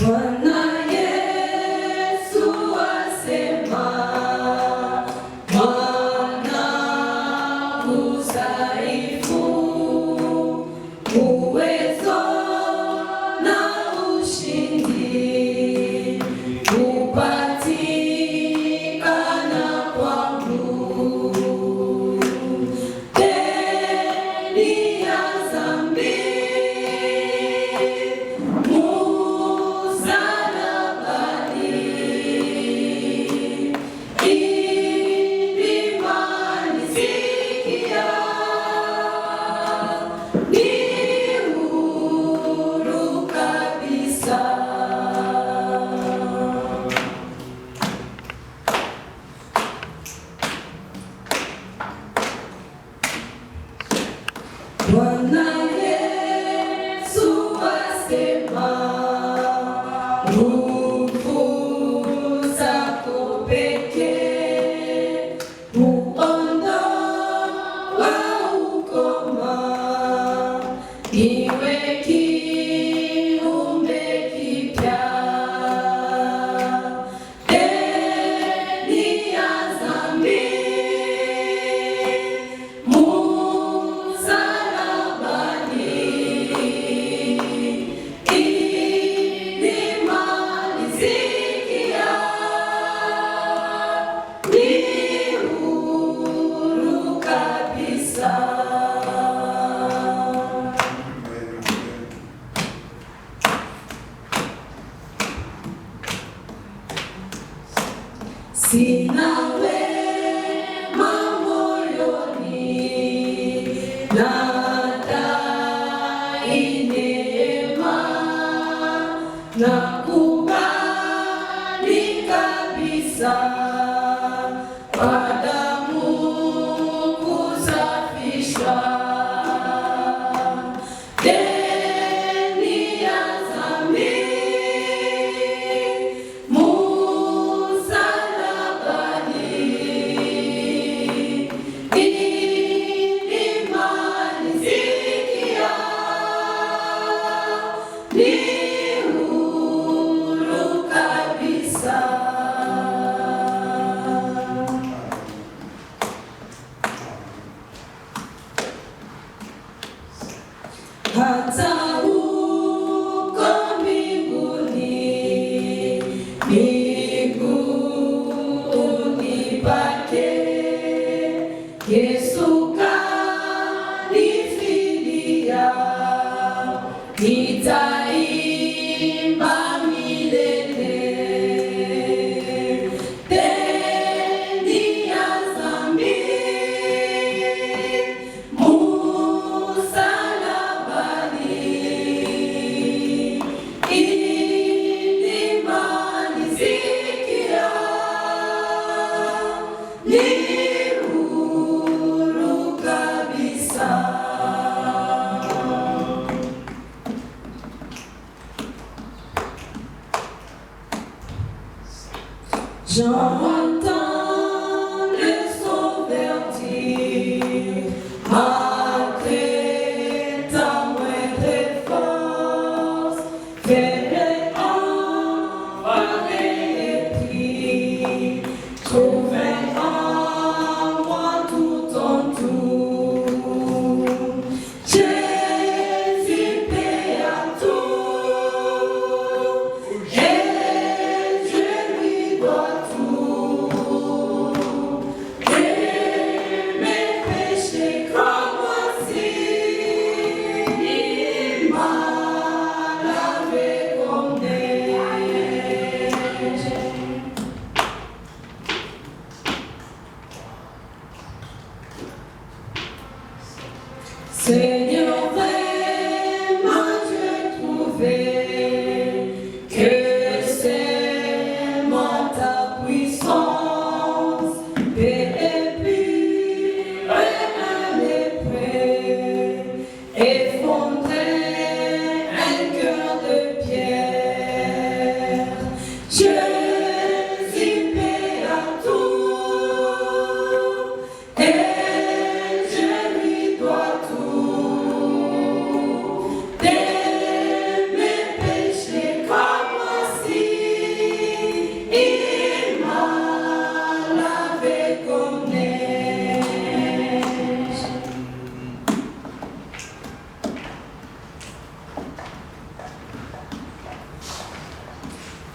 T'aimer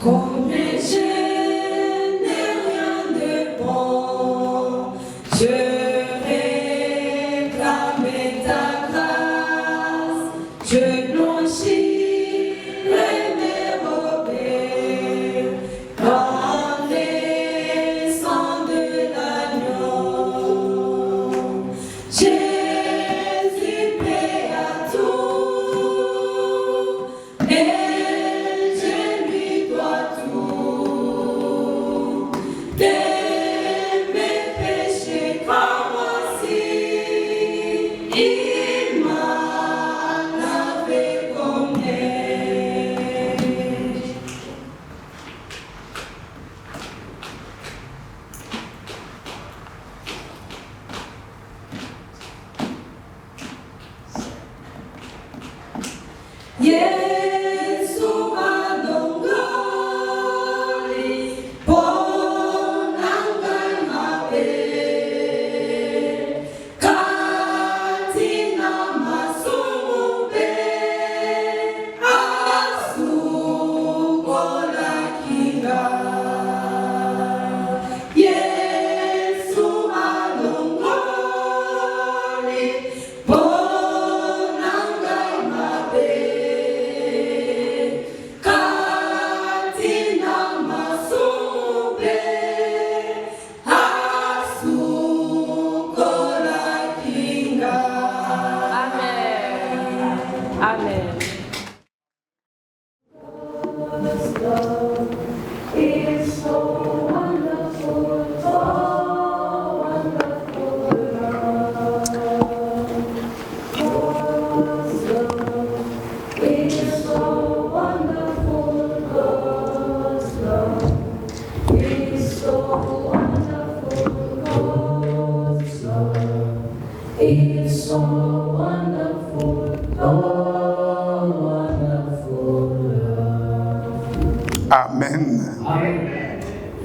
Combien je n'ai rien de bon, je réclame ta grâce, je blanchirai mes robes par les sangs de l'agneau. Jésus paie à tout et je lui dois tout. Dès mes péchés comme voici, il m'a lavé comme neige. Yesu adongoli ponangai mabe katina masumube asukola kinga. Yesu adongoli ponangai mabe katina masumube asukola kinga. Amen. Amen. It's so wonderful, so wonderful love. God's love is so wonderful, God's love is so wonderful, God's love is so wonderful, wonderful love. Amen.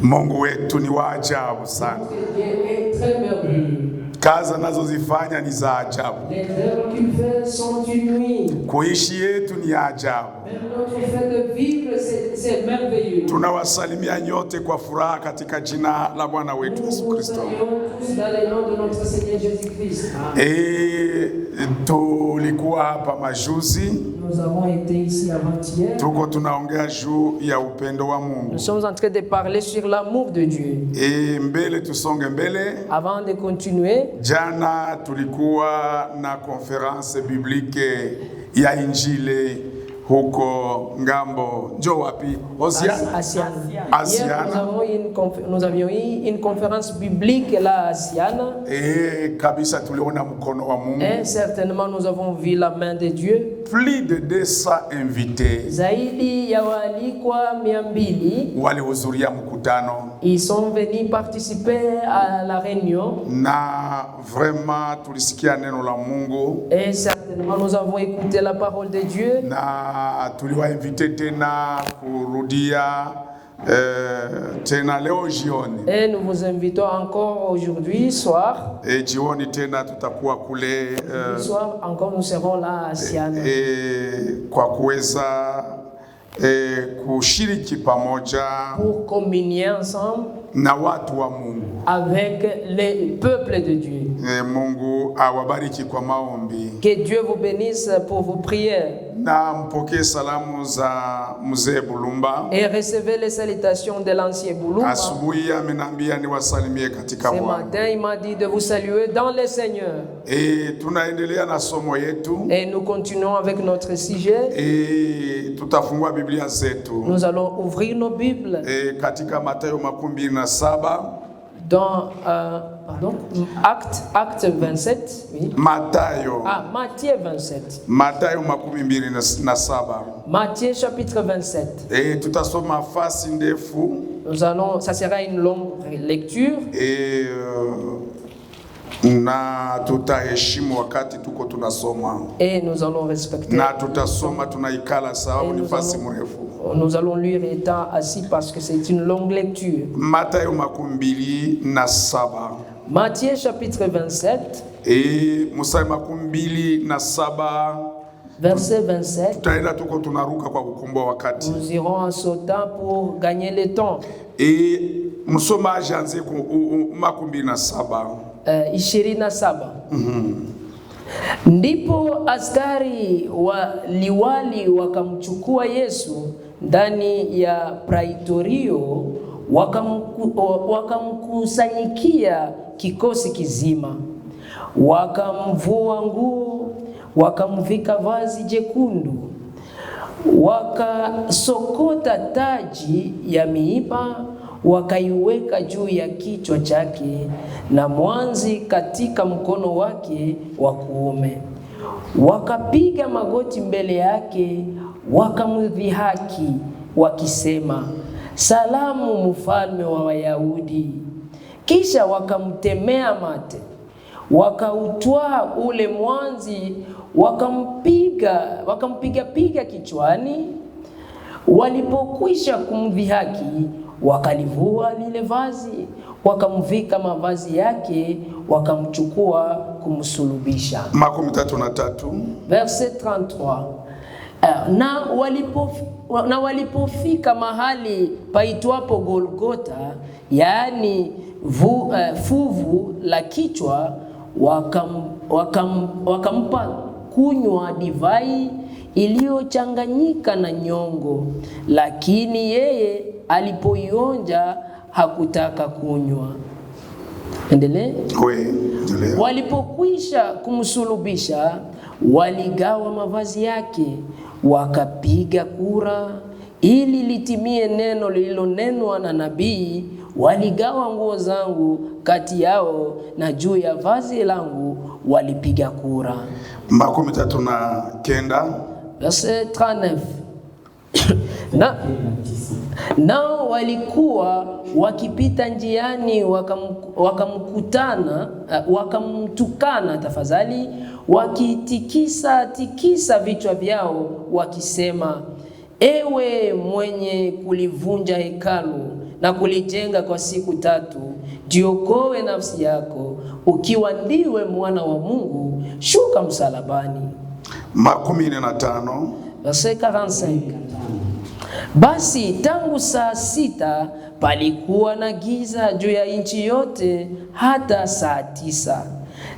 Mungu wetu ni wa ajabu sana. Dieu est très merveilleux. Kazi anazozifanya ni za ajabu. Les œuvres qu'il fait sont inouïes. Kuishi yetu ni ya ajabu. Même notre fait de vivre, c'est merveilleux. Tunawasalimia nyote kwa furaha katika jina la Bwana wetu Yesu Nous Kristo. saluons tous dans le nom de notre Seigneur Jésus-Christ. Tulikuwa hapa majuzi, Nous avons été ici avant-hier. tuko tunaongea juu ya upendo wa Nous Mungu. sommes en train de parler sur l'amour de Dieu. Mbele tusonge mbele. Avant de continuer, Jana tulikuwa na konferanse biblike ya Injili huko ngambo njo wapi? Oziana. Asiana. Asiana. Hier, nous avions eu une conférence biblique là à Asiana. Kabisa tuliona mkono wa Mungu. Et certainement, nous avons vu la main de Dieu. Plus de 200 invités Zaidi ya waalikwa 200 walihudhuria mkutano, ils sont venus participer à la réunion. na vraiment tulisikia neno la Mungu, Et certainement, nous avons écouté la parole de Dieu. na tuliwainvite tena kurudia tena leo jioni. Et nous vous invitons encore aujourd'hui soir. Jioni tena tutakuwa kule Ce soir encore, nous serons là à Siana. kwa kuweza kushiriki pamoja Pour communier ensemble na watu wa Mungu. avec le peuple de Dieu. Mungu awabariki kwa maombi. Que Dieu vous bénisse pour vos prières. Na mpokee salamu za mzee Bulumba. Et recevez les salutations de l'ancien Boulou. Asubuhi amenambia niwasalimie katika Ce Bwana. matin, il m'a dit de vous saluer dans le Seigneur. Tunaendelea na somo yetu. Et nous continuons avec notre sujet. Tutafungua Biblia zetu. Nous allons ouvrir nos Bibles katika Mathayo 27. dans Acte 27. Oui. Mathayo. Matthieu 27. Mathayo 27. Matthieu chapitre 27. Tutasoma fasi ndefu. Ça sera une longue lecture. Na tutaheshimu wakati tuko tunasoma. Et nous allons respecter. Na tutasoma tunaikala sababu ni fasi mrefu. Nous allons lire étant assis parce que c'est une longue lecture. Mathayo 27. Matthieu chapitre 27. Mstari 27 Verset 27. Tutaenda tuko tunaruka kwa kukomboa wakati. Nous irons en sautant pour gagner le temps. Msomaji anze ku 27. 27. Ndipo askari wa liwali wakamchukua Yesu ndani ya praitorio, wakamkusanyikia kikosi kizima, wakamvua nguo, wakamvika vazi jekundu, wakasokota taji ya miiba, wakaiweka juu ya kichwa chake na mwanzi katika mkono wake wa kuume. Wakapiga magoti mbele yake, wakamdhihaki wakisema, "Salamu, mfalme wa Wayahudi." Kisha wakamtemea mate, wakautwaa ule mwanzi, wakampiga kichwani. Walipokwisha kumdhihaki, wakalivua lile vazi, wakamvika mavazi yake, wakamchukua kumsulubisha. 33. Verset 33. Na walipofika mahali paitwapo Golgota, yaani fuvu la kichwa, wakampa kunywa divai iliyochanganyika na nyongo, lakini yeye alipoionja hakutaka kunywa. Endelee. Walipokwisha kumsulubisha, waligawa mavazi yake, wakapiga kura ili litimie neno lililonenwa na nabii, waligawa nguo zangu kati yao, na juu ya vazi langu walipiga kura. 39. Verset 39. Nao walikuwa wakipita njiani, wakamtukana tafadhali, wakitikisa vichwa vyao wakisema, "Ewe mwenye kulivunja hekalu na kulijenga kwa siku 3, jiokoe nafsi yako, ukiwa ndiwe mwana wa Mungu, shuka msalabani." 45. Verset 45. Basi tangu saa 6 palikuwa na giza juu ya nchi yote hata saa 9.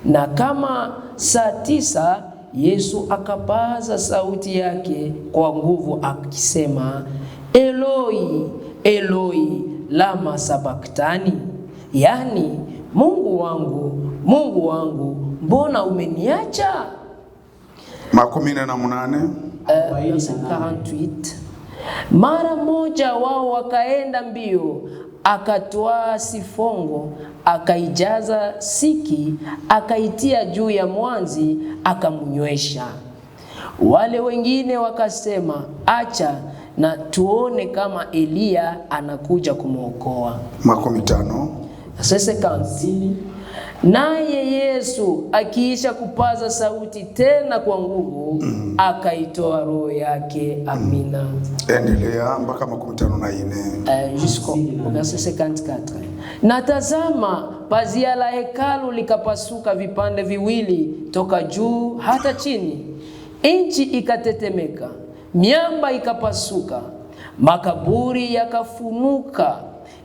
Na kama saa 9, Yesu akapaza sauti yake kwa nguvu akisema, "Eloi, Eloi, lama sabaktani?" Yani, Mungu wangu, mbona umeniacha? 48. 48. Mara moja wao wakaenda mbio, akatwaa sifongo, akaijaza siki, akaitia juu ya mwanzi, akamnywesha. Wale wengine wakasema, "Acha na tuone kama Eliya anakuja kumwokoa." 50. Sasa kanzi. Naye Yesu akiisha kupaza sauti tena kwa nguvu, akaitoa roho yake. Amina. Endelea mpaka 54. Jusqu'au verset 54. Na tazama, pazia la hekalu likapasuka vipande viwili toka juu hata chini. Nchi ikatetemeka, miamba ikapasuka, makaburi yakafunuka,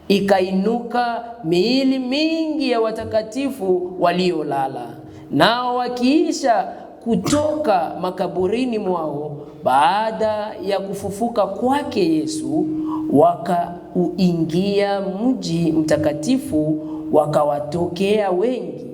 ikainuka miili mingi ya watakatifu waliolala. Nao wakiisha kutoka makaburini mwao baada ya kufufuka kwake Yesu, wakauingia mji mtakatifu, wakawatokea wengi.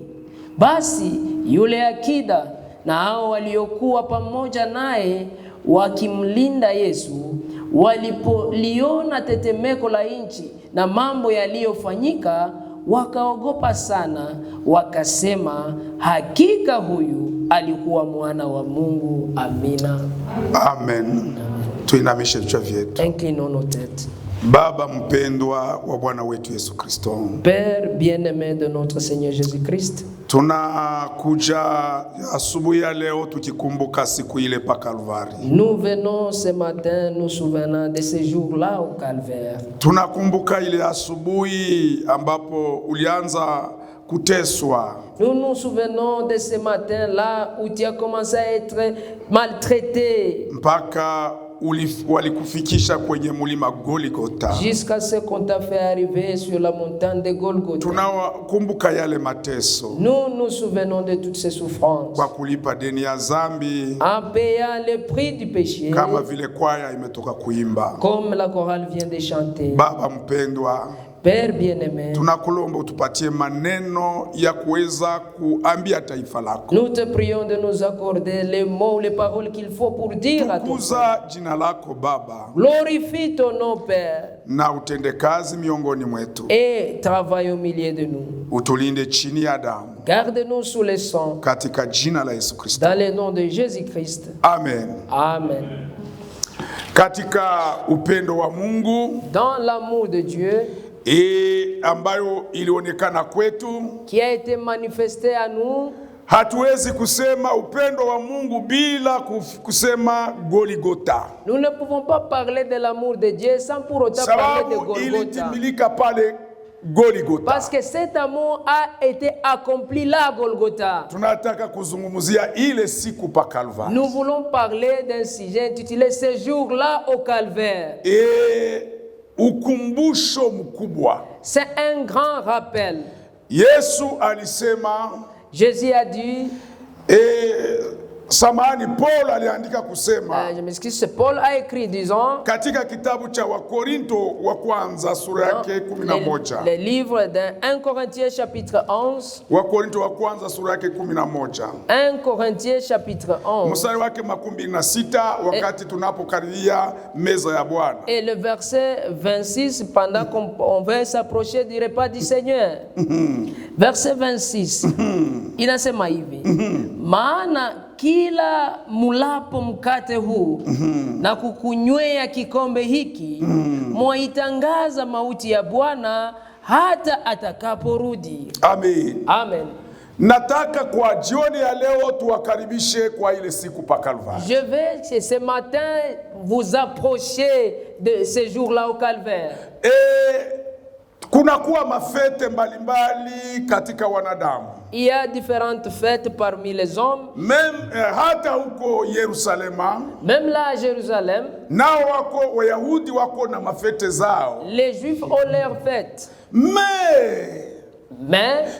Basi yule akida na hao waliokuwa pamoja naye wakimlinda Yesu, walipoliona tetemeko la nchi na mambo yaliyofanyika, wakaogopa sana, wakasema, "Hakika huyu alikuwa mwana wa Mungu." Amina. Amen. Tuinamishe vichwa vyetu. Inclinons nos têtes. Baba mpendwa wa Bwana wetu Yesu Kristo, Père bien-aimé de notre Seigneur Jésus-Christ, tunakuja asubuhi ya leo tukikumbuka siku ile pa Kalvari. nous venons ce matin nous souvenant de ce jour-là au Calvaire. Tunakumbuka ile asubuhi ambapo ulianza kuteswa, Nous nous souvenons de ce matin-là où tu as commencé à être maltraité mpaka walikufikisha kwenye mulima Golgotha. jusqu'à ce qu'on t'a fait arriver sur la montagne de Golgotha. Tunakumbuka yale mateso Nous nous souvenons de toutes ces souffrances. kwa kulipa deni ya zambi, En payant le prix du péché, kama vile kwaya imetoka kuimba. comme la chorale vient de chanter. Baba mpendwa, Père bien-aimé, tunakulomba utupatie maneno ya kuweza kuambia taifa lako. nous te prions de nous accorder les mots, les paroles qu'il faut pour dire à ton peuple. Tukuza jina lako Baba, Glorifie ton nom, Père, na utende kazi miongoni mwetu, et travaille au milieu de nous. utulinde chini ya damu, Garde-nous sous le sang, katika jina la Yesu Kristo, dans le nom de Jésus-Christ. amen. Amen. Katika upendo wa Mungu Dans l'amour de Dieu ambayo ilionekana kwetu, qui a été manifesté à nous, hatuwezi kusema upendo wa Mungu bila kusema Golgotha, nous ne pouvons pas parler de l'amour de Dieu sans pour autant parler de sababu Golgotha. ilitimilika pale Golgotha. Parce que cet amour a été accompli là à Golgotha. Tunataka kuzungumzia ile siku pa Calvaire. Nous voulons parler d'un sujet intitulé ce jour-là au Calvaire. Ukumbusho mkubwa. C'est un grand rappel. Yesu alisema, Jésus a dit, samahani, Paul aliandika kusema, je m'excuse, Paul a écrit, disons, katika kitabu cha Wakorinto wa kwanza sura yake 11. les livres d'un 1 Corinthiens chapitre 11. Wakorinto wa kwanza sura yake 11. 1 Corinthiens chapitre 11. Mstari wake 26, wakati tunapokaribia meza ya Bwana. Et le verset 26, pendant qu'on veut s'approcher du repas du Seigneur. Verset 26. Inasema hivi. Maana kila mulapo mkate huu na kukunywea kikombe hiki, mwaitangaza mauti ya Bwana hata atakaporudi. Amen. Amen. Nataka kwa jioni ya leo tuwakaribishe kwa ile siku pa Calvaire. Je vais ce matin vous approcher de ce jour-là au Calvaire. Kunakuwa mafete mbalimbali katika wanadamu. Il y a différentes fêtes parmi les hommes. Même hata huko Yerusalema, même là à Jérusalem, nao wako Wayahudi wako na mafete zao. Les Juifs ont leurs fêtes. Mais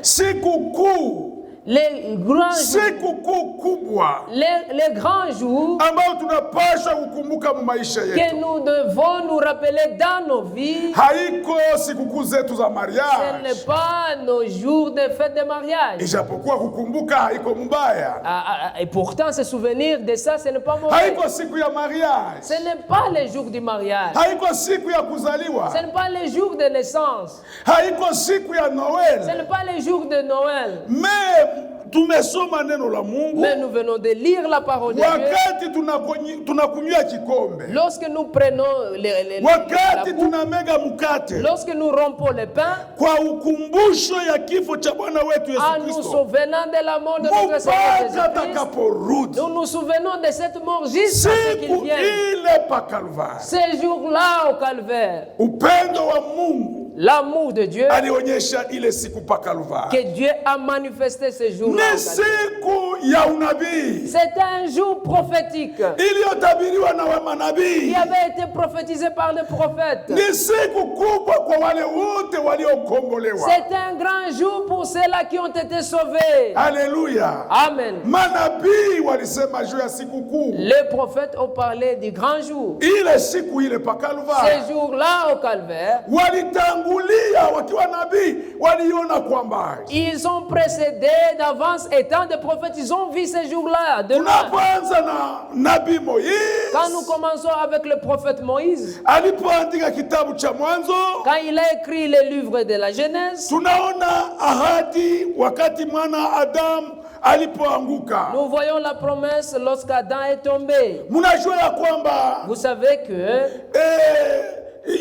sikukuu, les grands jours, les grands jours ambao tunapaswa kukumbuka mu maisha yetu, que nous devons nous rappeler dans nos vies, haiko sikukuu zetu za mariage. Ce n'est pas nos jours de fête de mariage. Ijapokuwa kukumbuka haiko mbaya. Et pourtant se souvenir de ça, ce n'est pas mauvais. Haiko siku ya mariage. Ce n'est pas les jours du mariage. Haiko siku ya kuzaliwa. Ce n'est pas les jours de naissance. Haiko siku ya Noël. Ce n'est pas les jours de Noël. Tumesoma neno la Mungu. Mais nous venons de lire la parole de Dieu. Wakati tunakunywa kikombe. Lorsque nous prenons wakati tunamega mkate. Lorsque nous rompons le pain. Kwa ukumbusho ya kifo cha Bwana wetu Yesu Kristo. En nous souvenant de la mort de notre Seigneur Jésus-Christ. Nous nous souvenons de cette mort jusqu'à ce qu'il vienne. Ce jour-là au Calvaire. Upendo wa Mungu. L'amour de Dieu alionyesha ile siku pa Calvaire. Que Dieu a manifesté ce jour-là. Ni siku ya unabii. C'est un jour prophétique. Iliyotabiriwa na manabii. Qui avait été prophétisé par les prophètes. Ni siku kubwa kwa wale wote waliokombolewa. C'est un grand jour pour ceux-là qui ont été sauvés. Alléluia. Amen. Manabii walisema juu ya siku kuu. Les prophètes ont parlé du grand jour. Ile siku ile pa Calvaire. Ce jour-là au Calvaire. Ils ont précédé d'avance étant des prophètes, ils ont vu ces jours-là. Quand nous commençons avec le prophète Moïse, quand il a écrit les livres de la Genèse, nous voyons la promesse lorsqu'Adam est tombé. Vous savez que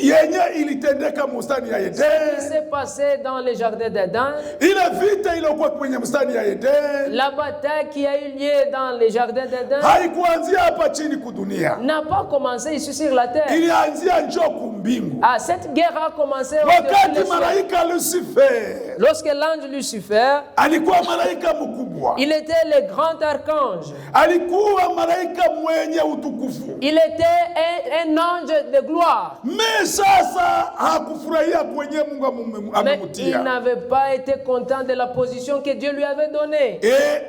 yenye ilitendeka mustani ya Ce Eden, qui s'est passé dans les jardins d'Éden, ile vita iliyokuwa kwenye mustani ya Eden la bataille qui a eu lieu dans les jardins d'Éden haikuanzia hapa chini kudunia, n'a pas commencé ici sur la terre. ilianzia njoo kumbingu. Ah, cette guerre a commencé au Wakati malaika Lucifer lorsque l'ange Lucifer, alikuwa malaika mkubwa, il était le grand archange. alikuwa malaika mwenye utukufu, Il était un ange de gloire. me sasa hakufurahia kwenye Mungu Mais il amemutia, n'avait pas été content de la position que Dieu lui avait donnée.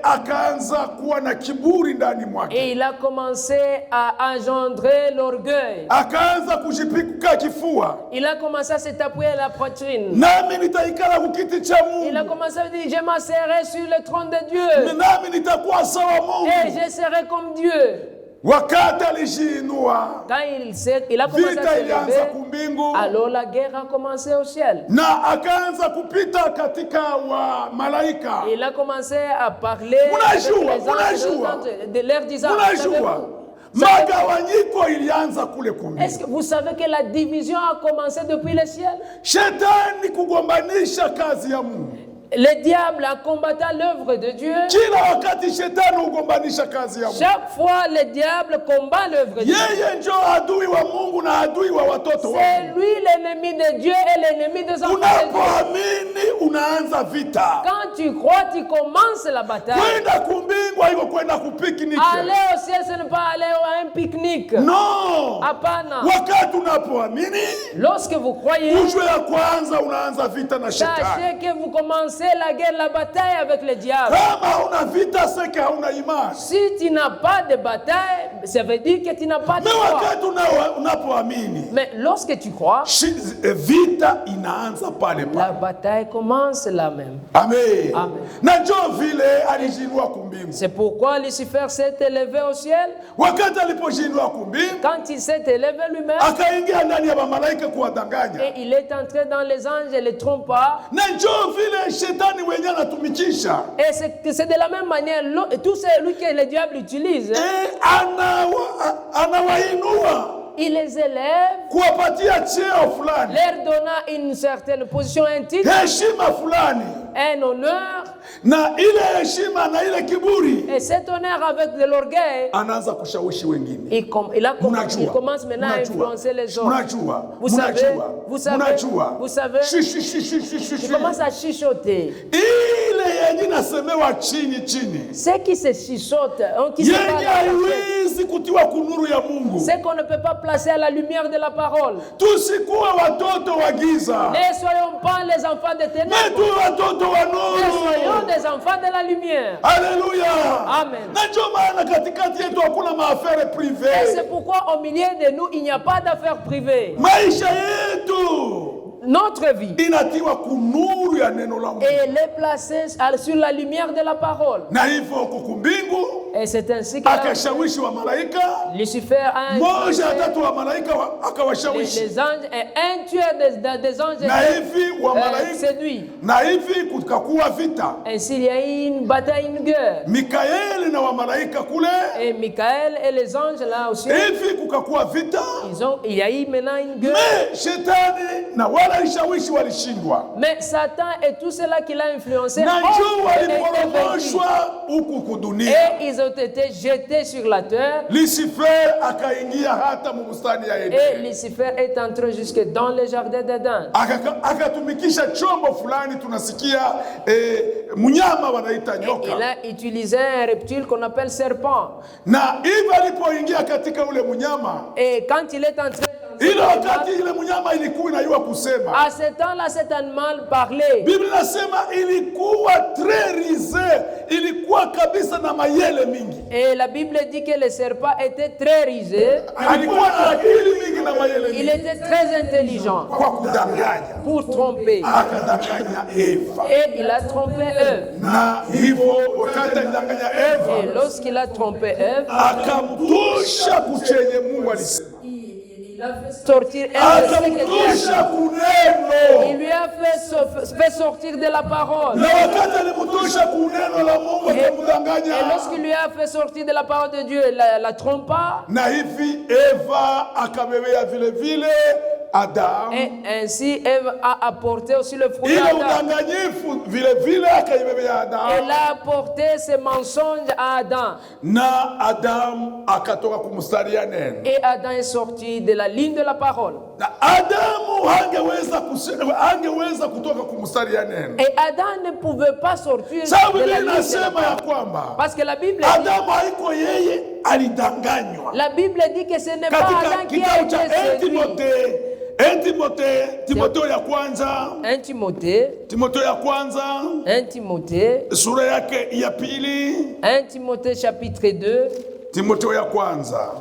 akaanza kuwa na kiburi ndani Et mwake, il a commencé à engendrer l'orgueil. akaanza kujipika kifua, Il a commencé à se taper à la poitrine. nami nitaikala kukiti cha Il a Mungu, commencé à dire, je m'asserai sur le trône de Dieu. nami nitakuwa sawa Et Mungu. je serai comme Dieu. Wakati alijiinua, Quand il a commencé à vita se ilianza lever, kumbingu, alors la guerre a commencé au ciel. na akaanza kupita katika wa malaika. Il a commencé à parler Munajua, avec les anges munajua. de l'air disant, Unajua, savez-vous, magawanyiko ilianza kule est-ce que kumbingu. vous savez que la division a commencé depuis le ciel? Shetani kugombanisha kazi ya Mungu. Le diable a combattu l'œuvre de Dieu. Kila wakati shetani hugombanisha kazi ya Mungu. Chaque fois, le diable combat l'œuvre de Dieu. Yeye ndio adui wa Mungu na adui wa watoto wa C'est Mungu. lui l'ennemi de Dieu et l'ennemi des enfants de Dieu. Unapoamini unaanza vita. Quand tu crois, tu commences la bataille. Kwenda kumbingu haiko kwenda kupikniki. Aller au ciel, ce n'est pas aller à un pique-nique. No. Hapana. Wakati unapoamini, Lorsque vous croyez, ujue ya kwanza unaanza vita na shetani. sachez que vous commencez la guerre, la bataille avec le diable. Kama hauna vita seke hauna imani. Si tu n'as pas de bataille, ça veut dire que tu n'as pas de Na foi. wakati unapoamini, Mais lorsque tu crois, vita inaanza pale la pale. bataille commence là même. Amen. Amen. Na njoo vile alijinua kumbingu. C'est pourquoi Lucifer s'est élevé au ciel. Wakati alipojinua kumbingu, Quand il s'est élevé lui-même, akaingia ndani ya malaika kuwadanganya. et il est entré dans les anges et les trompa. Na njoo vile shetani wenyewe anatumikisha. Et c'est de la même manière, tout celui que le diable utilise, Anawainua il les élève, kuwapatia cheo fulani, leur donnant une certaine position, un titre, heshima fulani, un honneur, na ile heshima na ile kiburi et cet honneur avec de l'orgueil, anaanza kushawishi wengine. il commence maintenant à influencer les autres. Vous savez, il commence à chuchoter. Ile yenye nasemewa chini chini, Ce qui se chuchote, qui se yenye parle, haiwezi kutiwa kunuru ya Mungu. ce qu'on ne peut pas placer à la lumière de la parole. Tusikuwe watoto wa giza, Ne soyons pas les enfants de ténèbres, metu watoto wa mais soyons nuru. des enfants de la lumière. Haleluya. Amen. Na ndio maana katikati yetu hakuna maafere Et prive. c'est pourquoi au milieu de nous, il n'y a pas d'affaires privées. Maisha yetu Notre vie inatiwa kunuru ya neno la Mungu. elle est placée sur la lumière de la parole. Na hivyo kukumbingu Et c'est ainsi que akashawishi wa malaika, Lucifer a moja influencé tatu wa malaika akawashawishi. les anges et un tueur des anges Na hivi wa malaika, séduit. na hivi kukakuwa vita. Ainsi, il y a eu une bataille, une guerre. Mikaeli na wa malaika kule, Et Michael et les anges là aussi, hivi kukakuwa vita. il y a eu maintenant une guerre. Me shetani na wala ishawishi walishindwa. Mais Satan et tout cela qui l'a influencé Na njoo ont été vaincus. waliporomoshwa huku kudunia. Et ils ont été jetés sur la terre. Lucifer akaingia hata mubustani ya Et Edeni. Lucifer est entré jusque dans le jardin d'Éden. Akatumikisha chombo fulani, tunasikia mnyama wanaita Il nyoka. a utilisé un reptile qu'on appelle serpent. Na hivi alipoingia katika ule mnyama, Et quand il est entré dans ile cet wakati animal, ile mnyama ilikuwa inayua kusema. à ce temps-là, cet animal parlait. Biblia inasema ilikuwa très risé, ilikuwa kabisa na mayele mingi. Et la Bible dit que le serpent était très rusé. Alikuwa na akili mingi na mayele Il mingi. était très intelligent Kwa kudanganya, pour tromper. akadanganya Eva. Et il a trompé Ève. Na hivyo wakati alidanganya Et Eva, lorsqu'il a trompé Ève, akamtosha kuchenye Mungu alisema. il a fait sortir Ève de ce que Dieu a Akamtosha dit. kuneno. Il lui a fait sortir de la parole. Na wakati alimtosha kuneno la Mungu Et akamdanganya. lorsqu'il lui a fait sortir de la parole de Dieu, la trompa. Na hivi Eva akabebea vile vile Adamu. Et ainsi, Ève a apporté aussi le fruit Ile d'Adam. udanganyifu vile vile akaibebea Adamu. Elle a apporté ses mensonges à Adam. Na Adamu akatoka kumstaria neno. Et Adam est sorti de la ligne de la parole. Na Adamu hangeweza kutoka kumstaria neno. Et Adam ne pouvait pas sortir Sababu de la Biblia ligne de la inasema ya parole. kwamba Parce que la Bible dit, Adamu haiko yeye alidanganywa. la Bible dit que ce n'est pas Katika Adam qui a kitabu été cha séduit. Timotheo ya kwanza, 1 Timothée, Timotheo ya kwanza 1 Timothée, sura yake ya pili, 1 Timothée chapitre 2, Timotheo ya kwanza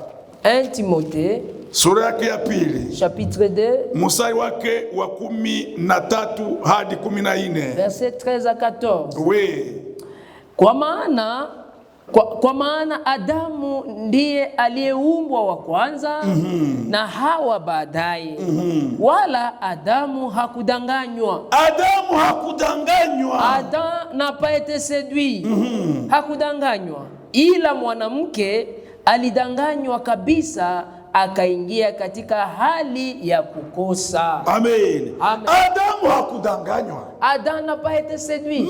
1 Timothée sura yake ya pili chapitre 2, mstari wake wa 13 hadi 14. verset 13 à 14. We Kwa maana Adamu ndiye aliyeumbwa wa kwanza na Hawa baadaye. Wala Adamu hakudanganywa. Adamu hakudanganywa. Adam n'a pas été séduit. Hakudanganywa. Ila mwanamke alidanganywa kabisa, akaingia katika hali ya kukosa. Amen. Amen. Adamu hakudanganywa. Adam n'a pas été séduit.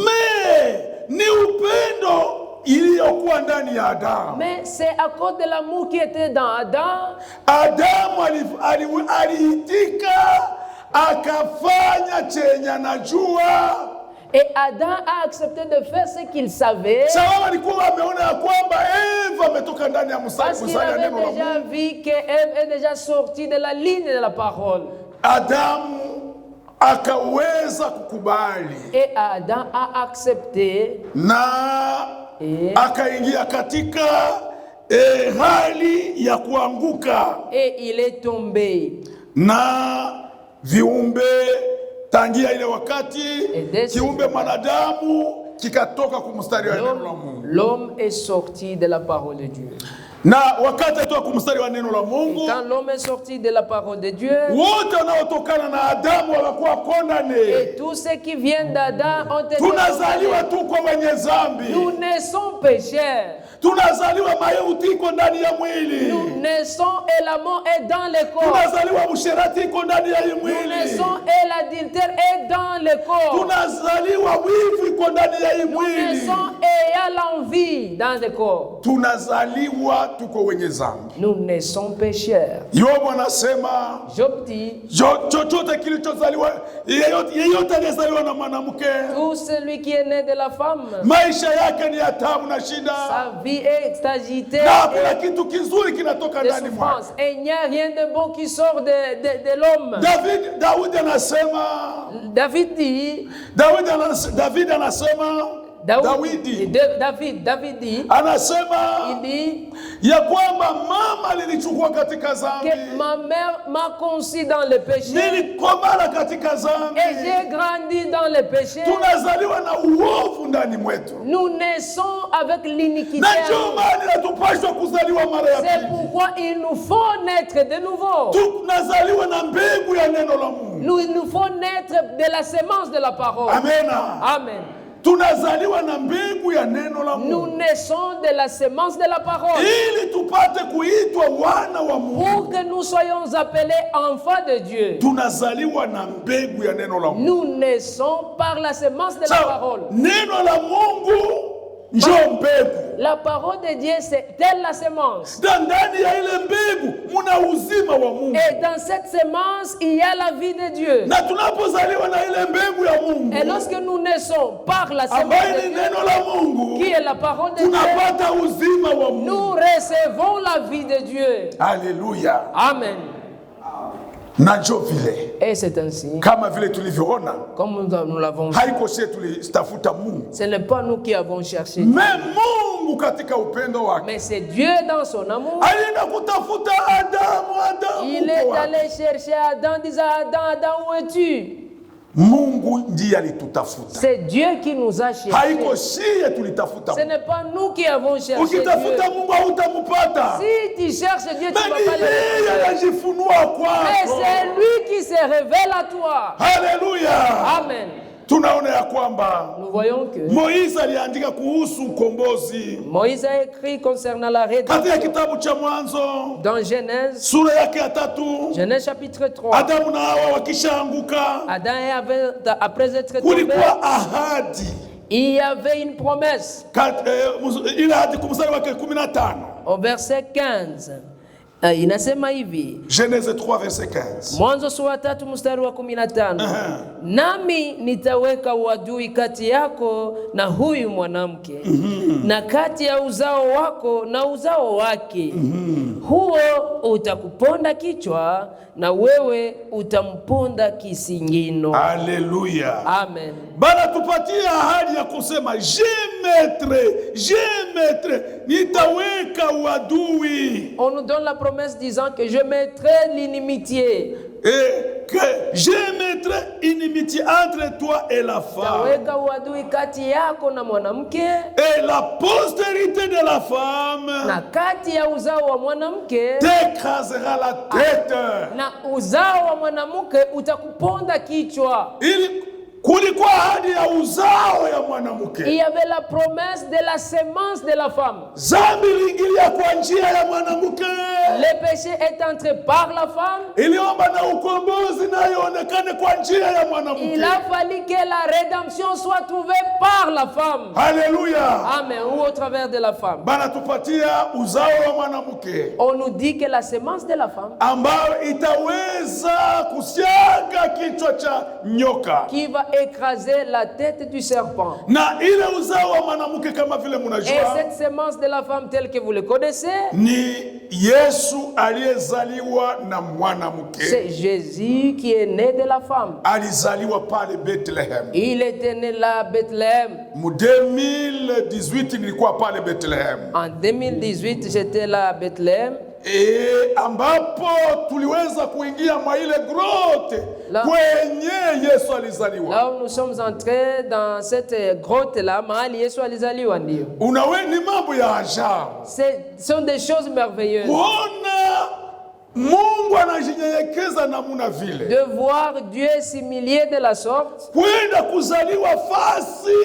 Ni upendo iliyokuwa ndani ya Adamu. Mais c'est à cause de l'amour qui était dans Adam. Adamu aliitika akafanya chenye anajua. Et Adam a accepté de faire ce qu'il savait. Sababu alikuwa ameona ya kwamba Eva ametoka ndani ya Parce qu'il avait neno la déjà Mungu. vu qu'Ève est déjà sortie de la ligne de la parole. Adamu akaweza kukubali Et Adam a accepté na akaingia katika hali ya kuanguka, et il est tombé. na viumbe tangia ile wakati kiumbe mwanadamu kikatoka kumstari wa neno la Mungu. L'homme est sorti de la parole de Dieu. Na wakati atoka kumstari wa neno la Mungu, Quand l'homme est sorti de la parole de Dieu, wote wanaotokana na Adamu wanakuwa kondane. et tous ceux qui viennent d'Adam ont été Tunazaliwa tu kwa wenye Nous dhambi. naissons pécheurs. Tunazaliwa mauti iko ndani ya mwili. Nous naissons et la mort est dans le corps. Tunazaliwa usherati iko ndani ya hii Nous mwili. naissons et l'adultère est dans le corps. Tunazaliwa wivu iko ndani ya hii Nous mwili. naissons et il y a l'envie dans le corps. Tunazaliwa tuko wenye dhambi. Nous naissons pécheurs. Yobu anasema Job dit, chochote kilichozaliwa, yeyote aliyezaliwa na mwanamke, tout celui qui est né de la femme, maisha yake ni ya taabu na shida, sa vie est agitée na hakuna et kitu kizuri kinatoka de ndani mwake. souffrance. Et il n'y a rien de bon qui sort de l'homme. Daudi anasema, David dit, David dit, anasema il dit ya kwamba mama alinichukua katika dhambi, que ma mère m'a conçu dans le péché nilikomala katika et dhambi. j'ai grandi dans le péché. Tunazaliwa na uovu ndani mwetu, Nous naissons avec l'iniquité. na ndio maana tunapaswa kuzaliwa mara ya C'est pili. pourquoi il nous faut naître de nouveau. Tunazaliwa na mbegu ya neno la Mungu. Il nous faut naître de la sémence de la parole. Amena. Amen. Tunazaliwa na mbegu ya neno la Nous Mungu naissons de la sémence de la parole ili tupate kuitwa wana wa Mungu. pour que nous soyons appelés enfants de Dieu. Tunazaliwa na mbegu ya neno la Mungu. Nous naissons par la sémence de la parole. Neno la Mungu njoo mbegu. La parole de Dieu, c'est telle la sémence. Ndani ya ile mbegu muna uzima wa Mungu. Et dans cette sémence, il y a la vie de Dieu. Na tunapozaliwa na ile mbegu ya Mungu, Et lorsque nous naissons par la sémence ambayo de ni Dieu, neno la Mungu, qui est la parole de Dieu, tunapata uzima wa Mungu. nous recevons la vie de Dieu. Haleluya. Amen. Na njoo vile Et c'est ainsi, kama vile tulivyoona, comme nous l'avons vu, haiko sisi tulitafuta Mungu, ce n'est pas nous qui avons cherché, Mungu katika upendo wake mais c'est Dieu dans son amour. alienda kutafuta Adamu. Il est allé chercher Adam, disant, Adam, où es-tu? Mungu ndiye alitutafuta, C'est Dieu qui nous a cherchés. haiko sie tulitafuta Ce Mungu. n'est pas nous qui avons cherché Dieu. Ukitafuta Mungu hautamupata, Si tu cherches Dieu, tu ne bali vas pas le yeye trouver. anajifunua Mais kwako. c'est lui qui se révèle à toi. Haleluya. Amen. tunaona ya kwamba nous voyons que Moïse aliandika kuhusu ukombozi Moïse a écrit concernant la katika rédemption. kitabu cha Mwanzo Dans Genèse, sura yake ya 3. Genèse chapitre 3, Adamu na Hawa wakishaanguka, Adam et Ève, après être tombés, kulikuwa ahadi il y avait une promesse. ile hadi kumstari wake 15. Au verset 15, inasema hivi, Genèse 3 verset 15. Mwanzo sura 3 mstari wa 15, nami nitaweka uadui kati yako na huyu mwanamke na kati ya uzao wako na uzao wake, huo utakuponda kichwa na wewe utamponda kisingino. Haleluya. Amen. Bana tupatia ahadi ya kusema je mettrai, nitaweka uadui. On nous donne la promesse disant que je mettrai l'inimitié. Et que je mettrai inimitié entre toi et la femme. Taweka uadui kati yako na mwanamke Et la postérité de la femme na kati ya uzao wa mwanamke t'écrasera la tête. na uzao wa mwanamke utakuponda kichwa. Ili kulikuwa ahadi ya uzao ya mwanamke. Il y avait la promesse de la sémence de la femme. Zambi iliingilia kwa njia ya mwanamke. Le péché est entré par la femme. Iliomba na ukombozi nayo onekane kwa njia ya mwanamke. Il a fallu que la rédemption soit trouvée par la femme. Haleluya. Amen. Ou au travers de la femme. Bana tupatia uzao wa mwanamke On nous dit que la sémence de la femme ambayo itaweza kusiaga kichwa cha nyoka. qui va écraser la tête du serpent. Na ile uzao wa mwanamke kama vile Et mnajua cette sémence de la femme telle que vous le connaissez, ni Yesu aliyezaliwa na mwanamke. c'est Jésus qui est né de la femme. Alizaliwa pale Bethlehem. Il était né là à Bethléem. Mu 2018 nilikuwa pale Bethlehem. En 2018, j'étais là à Bethléem. Ambapo tuliweza kuingia mwa ile grotte kwenye Yesu alizaliwa. Là où nous sommes entrés dans cette grotte-là, mahali Yesu alizaliwa ndio. Unawe ni mambo ya ajabu. Ce sont des choses merveilleuses. Kuona Mungu anajinyenyekeza namna vile. De voir Dieu s'humilier de la sorte. Kwenda kuzaliwa fasi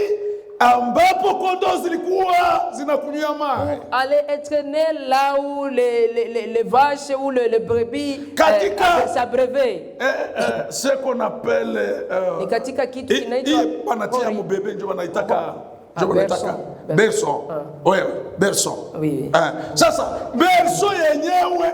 ambapo kondoo zilikuwa zinakunywa maji. Aller être né là où les vaches ou les brebis s'abreuvaient. Ce qu'on appelle Ni katika kitu kinaitwa panatia mbebe ndio wanaitaka berceau. Berceau. Oui. Sasa berceau yenyewe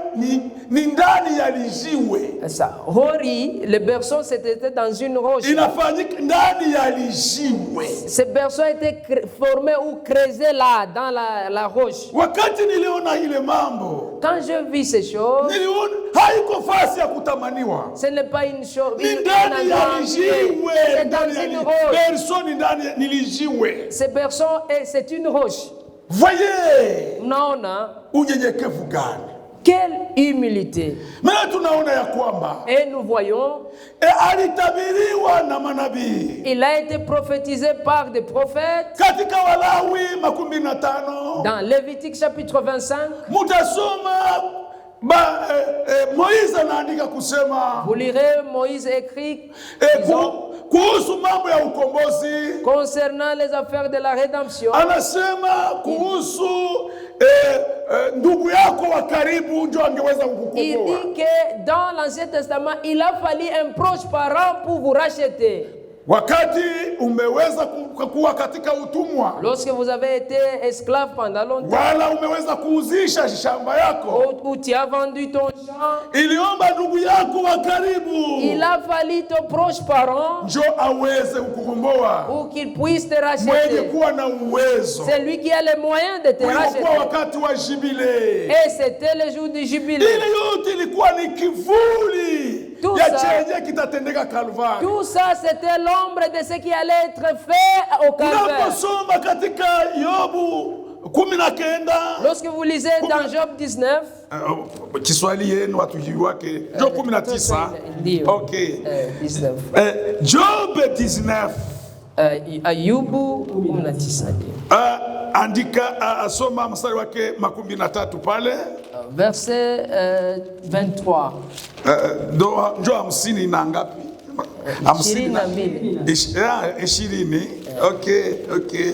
ni ndani ya lijiwe. Ça, hori, le berceau c'était dans une roche. Inafanyika ndani ya lijiwe. Ce berceau a été formé ou creusé là dans la roche. Wakati niliona ile mambo, quand je vis ces choses, niliona haiko fasi ya kutamaniwa. Ce n'est pas une chose. Ni ndani ya lijiwe. C'est dans une roche. Berceau ni ndani ya lijiwe. Ce berceau c'est une roche. Voyez. Unaona unyenyekevu gani? Quelle humilité. Maana tunaona ya kwamba et nous voyons alitabiriwa na manabii. Il a été prophétisé par des prophètes. Katika Walawi 15 dans Lévitique chapitre 25 mutasoma Moïse anaandika kusema, vous lirez Moïse écrit kuhusu mambo ya ukombozi, concernant les affaires de la rédemption. Anasema kuhusu ndugu yako wa karibu ndio angeweza kukukomboa. Il dit que dans l'Ancien Testament, il a fallu un proche parent pour vous racheter. Wakati umeweza kuwa katika utumwa, lorsque vous avez été esclave pendant longtemps, wala umeweza kuuzisha shamba yako, ou tu as vendu ton champ, iliomba ndugu yako wa karibu, il a fallu ton proche parent, ndio aweze kukukomboa, pour qu'il puisse te racheter. Mwenye kuwa na uwezo, c'est lui qui a les moyens de te racheter. Kwa wakati wa jubilé, et c'était le jour du jubilé. Ile yote ilikuwa ni kivuli ya chenye kitatendeka Kalvari. Tout ça c'était l'ombre de ce qui allait être fait au Calvaire. Unaposoma katika Yobu 19, lorsque vous lisez dans Job 19, Kiswahili yenu watu wake Job 19. Okay. 19. Job 19. Ayubu 19. Andika asoma mstari wake 13 pale. Verset 23. Ndio 50 na ngapi? 20. Okay.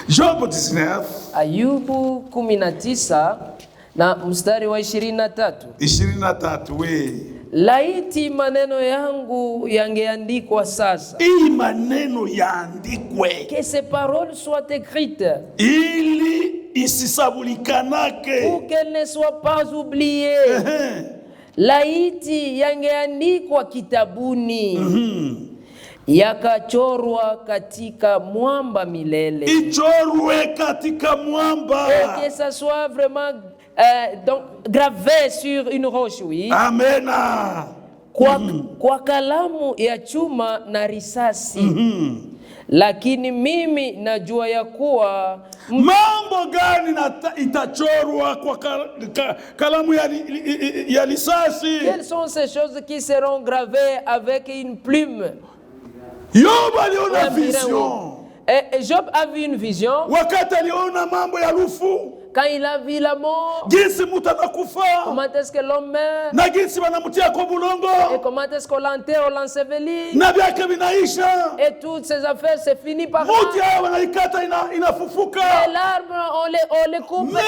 Job 19. Ayubu 19 na mstari wa 23. 23 we. Laiti maneno yangu yangeandikwa sasa. Hii maneno yaandikwe. Que ces paroles soient écrites. Ili isisabulikanake. Pour qu'elles ne soient pas oubliées. Laiti yangeandikwa kitabuni. Yakachorwa katika mwamba milele. Ichorwe katika mwamba. Et que ça soit vraiment donc gravé sur une roche, oui. Amen. Kwa kalamu ya chuma na risasi. Lakini mimi najua ya kuwa mambo gani itachorwa kwa kalamu ya risasi. Quelles sont ces choses qui seront gravées avec une plume? Job aliona vision. Et Job a vu une vision. Wakati aliona mambo ya lufu. Quand il a vu la mort, comment est-ce que l'homme meurt, et comment est-ce qu'on l'enterre, on l'ensevelit, et toutes ces affaires, c'est fini par là. Les larmes, on les coupe, mais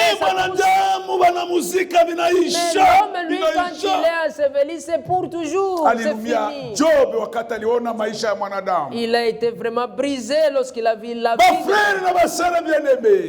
l'homme, lui, quand il est enseveli, c'est pour toujours. Alléluia. Job, il a été vraiment brisé lorsqu'il a vu la vie.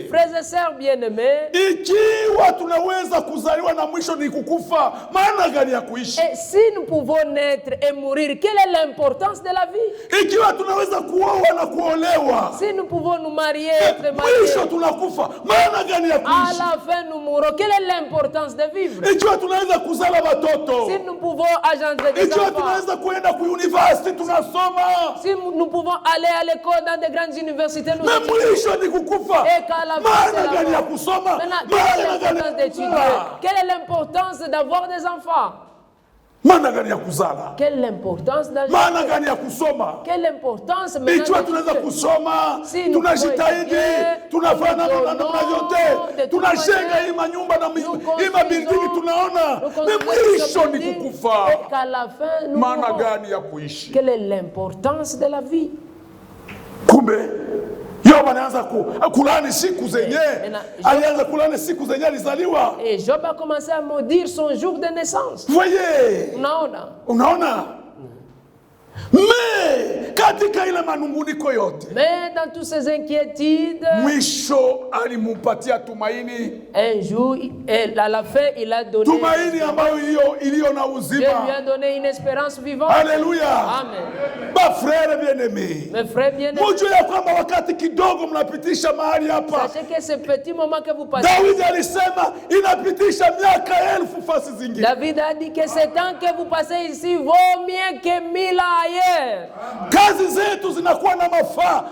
Frères et sœurs bien-aimés, ikiwa tunaweza kuzaliwa na mwisho ni kukufa, maana gani ya kuishi? Et si nous pouvons naître et mourir, quelle est l'importance de la vie? Ikiwa tunaweza kuoa na kuolewa, si nous pouvons nous marier, être mariés, mwisho tunakufa, maana gani ya kuishi? À la fin nous mourrons, quelle est l'importance de vivre? Ikiwa tunaweza kuzala watoto, si nous pouvons agencer des ikiwa enfants, tunaweza kuenda ku university tunasoma, si nous pouvons aller à l'école dans de grandes universités, nous étudions, mwisho ni kukufa, et qu'à la fin maana gani ya kusoma? Quelle est l'importance d'étudier? Quelle est l'importance d'avoir des enfants? Quelle est l'importance d'agir? Quelle importance ikiwa tunaweza kusoma, tunajitahidi, tunafanya namna yote, tunajenga hii manyumba na hii mabildingi tunaona, mwisho ni kukufa. Maana gani ya kuishi? Quelle est l'importance de la vie? Kumbe Job anaanza kulani siku zenye alianza kulani siku zenye alizaliwa. Et Job a commencé à maudire son jour de naissance. Voyez. Unaona? Mais katika ile manunguniko yote, mais dans toutes ces inquiétudes, mwisho alimupatia tumaini. Un jour, à la fin, il a donné tumaini ambayo iliyo na uzima. Dieu lui a donné une espérance vivante. Alléluia. Amen. Ba frère bien-aimé, mes frères bien-aimés, mujue ya kwamba wakati kidogo mnapitisha mahali hapa, sachez que ce petit moment que vous passez, David alisema inapitisha miaka 1000 fasi zingine. David a dit que ce temps que vous passez ici vaut mieux que 1000 ailleurs. Kazi zetu zinakuwa na mafaa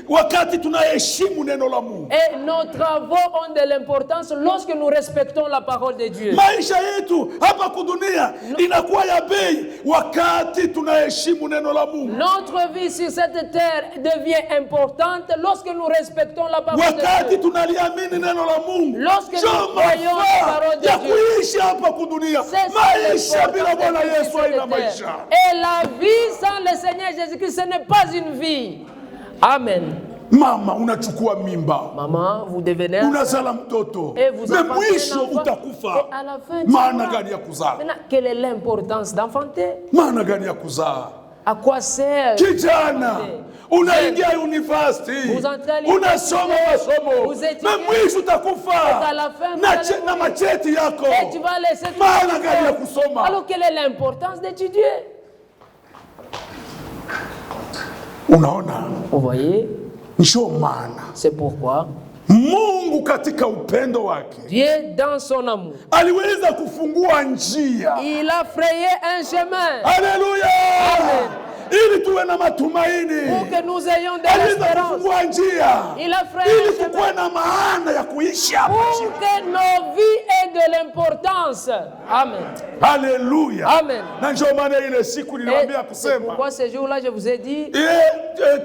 wakati tunaheshimu neno la Mungu. Et nos travaux ont de l'importance lorsque nous respectons la parole de Dieu. Maisha yetu hapa kudunia inakuwa ya bei wakati tunaheshimu neno la Mungu. Notre vie sur cette terre devient importante lorsque nous respectons la parole de Dieu. Wakati tunaliamini neno la Mungu. Lorsque nous croyons la parole de Dieu. Ya kuishi hapa kudunia. Maisha bila Bwana Yesu haina maisha. Et la vie sans le Seigneur Jésus-Christ, ce n'est pas une vie. Amen. Mama, unachukua mimba. Maman, vous devenez unazala mtoto. Mais mwisho utakufa. Maana gani ya kuzaa? Maintenant, quelle est l'importance d'enfanter? Maana gani ya kuzaa? À quoi sert? Kijana, unaingia university, unasoma masomo, na mwisho utakufa na macheti yako. Maana gani ya kusoma? Alors quelle est l'importance d'étudier? Unaona? Vous voyez? C'est pourquoi Mungu katika upendo wake, Dieu dans son amour, aliweza kufungua njia. Il a frayé un chemin. Alléluia. Amen. ili tuwe na matumaini, pour que nous ayons de aliweza l'espérance. kufungua njia Il a fait ili un chemin tukuwe na maana ya kuishi hapa pour chini. que nos vies aient de l'importance. Amen. Haleluya. Amen. Na ndio maana ile siku Et niliwaambia c'est kusema pourquoi ce jour-là, je vous ai dit,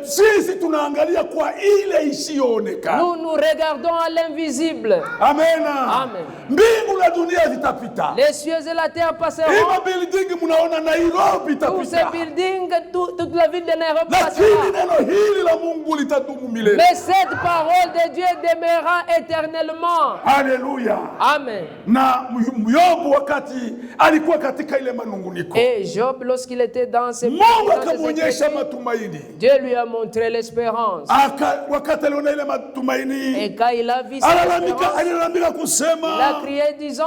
sisi tunaangalia kwa ile isiyoonekana. nous nous regardons à l'invisible. Amena. Amen. Mbingu na dunia zitapita. Les cieux et la terre Hii passeront. mabuilding mnaona Nairobi Tous ces itapita. buildings, toute la ville de Nairobi Lakini passera. neno hili la Mungu litadumu milele. Mais cette parole de Dieu demeurera éternellement. Haleluya. Amen. Na Yobu wakati alikuwa katika ile manunguniko, Et Job, lorsqu'il était dans ses Mungu dans ses akamwonyesha inquiétudes, matumaini. Dieu lui a montré l'espérance. Wakati aliona ile matumaini, Et quand il a vu cette espérance, alilalamika il a kusema, crié disant,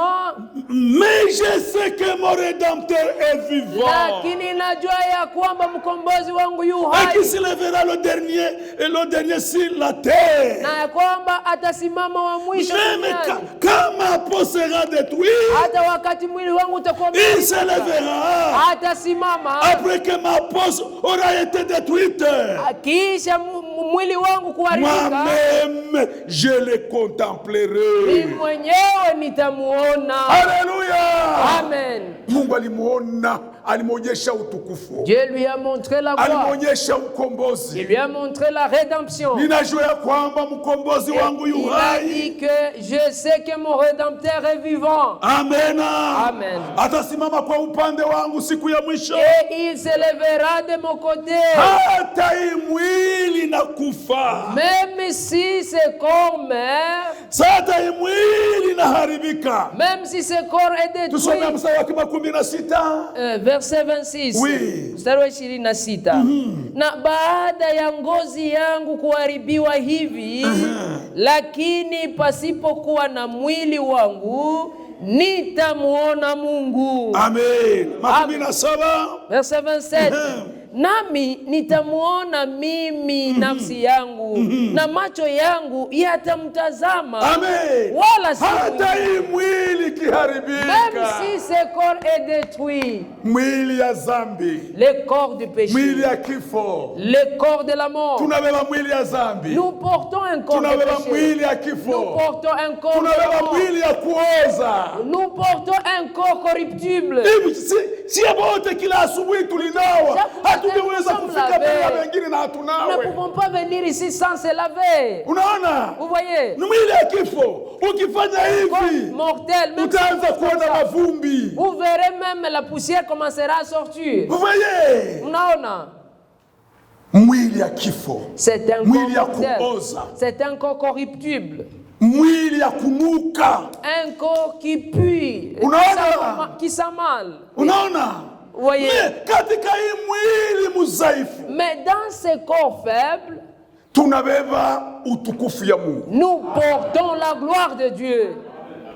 mais je sais que mon rédempteur est vivant. lakini najua ya kwamba mkombozi wangu yu Et hai qui se lèvera le dernier sur la terre. na ya kwamba atasimama wa mwisho Même duniani. quand ma peau sera détruite, Hata wakati mwili wangu utakuwa il se umeharibika, lèvera atasimama après que ma peau aura été détruite. kisha mwili wangu kuharibika, Moi-même, je le mimi contemplerai. mwenyewe nitamuona. Alléluia. Amen. Mungu alimuona, alimwonyesha utukufu, Dieu lui a montré la gloire. alimwonyesha Il ukombozi. lui a montré la rédemption. Ninajua ya kwamba mkombozi wangu yu Il a hai. dit que je sais que mon rédempteur est vivant. Amen. Amen. Atasimama kwa upande wangu siku ya mwisho. Et il se lèvera de mon côté. Hata hii mwili na kufa, Même si ce corps meurt, sasa hii mwili na haribika. même si ce corps est Tusome détruit. mstari wa 16. Verset 26. Oui. Mstari wa 26. Na baada ya ngozi yangu kuharibiwa hivi, lakini pasipokuwa na mwili wangu, nitamuona Mungu. Amen. 17. Verset 27. Nami nitamuona mimi nafsi yangu, na macho yangu yatamtazama, Amen. wala si Hata mwingine. hii mwili Même kiharibika, si ce corps est détruit, mwili ya zambi, le corps du péché, mwili ya kifo, le corps de la mort, tunabeba mwili ya zambi, nous portons un corps de tunabeba péché. mwili ya Nous kifo, portons un corps de tunabeba mort. mwili ya kuoza. Nous portons un corps corruptible. Hivi si wote kila asubuhi tulinawa, Chaque hatungeweza matin, kufika nous sommes mbele ya lavés. wengine na Nous ne hatunawe. pouvons pas venir ici sans se laver. Unaona, Vous voyez? ni mwili ya kifo. Ukifanya Corps hivi mortel. Même si utaanza vous faites kuona ça, mavumbi. vous verrez même la poussière commencera à sortir. Vous voyez, Unaona? mwili ya kifo, C'est un mwili ya corps mortel. kuoza, C'est un corps corruptible. mwili ya kunuka. Un corps qui pue. Unaona? Qui sent mal. Unaona, Vous voyez? katika hii mwili mzaifu Mais dans ce corps faible, tunabeba utukufu ya Mungu. nous portons la gloire de Dieu.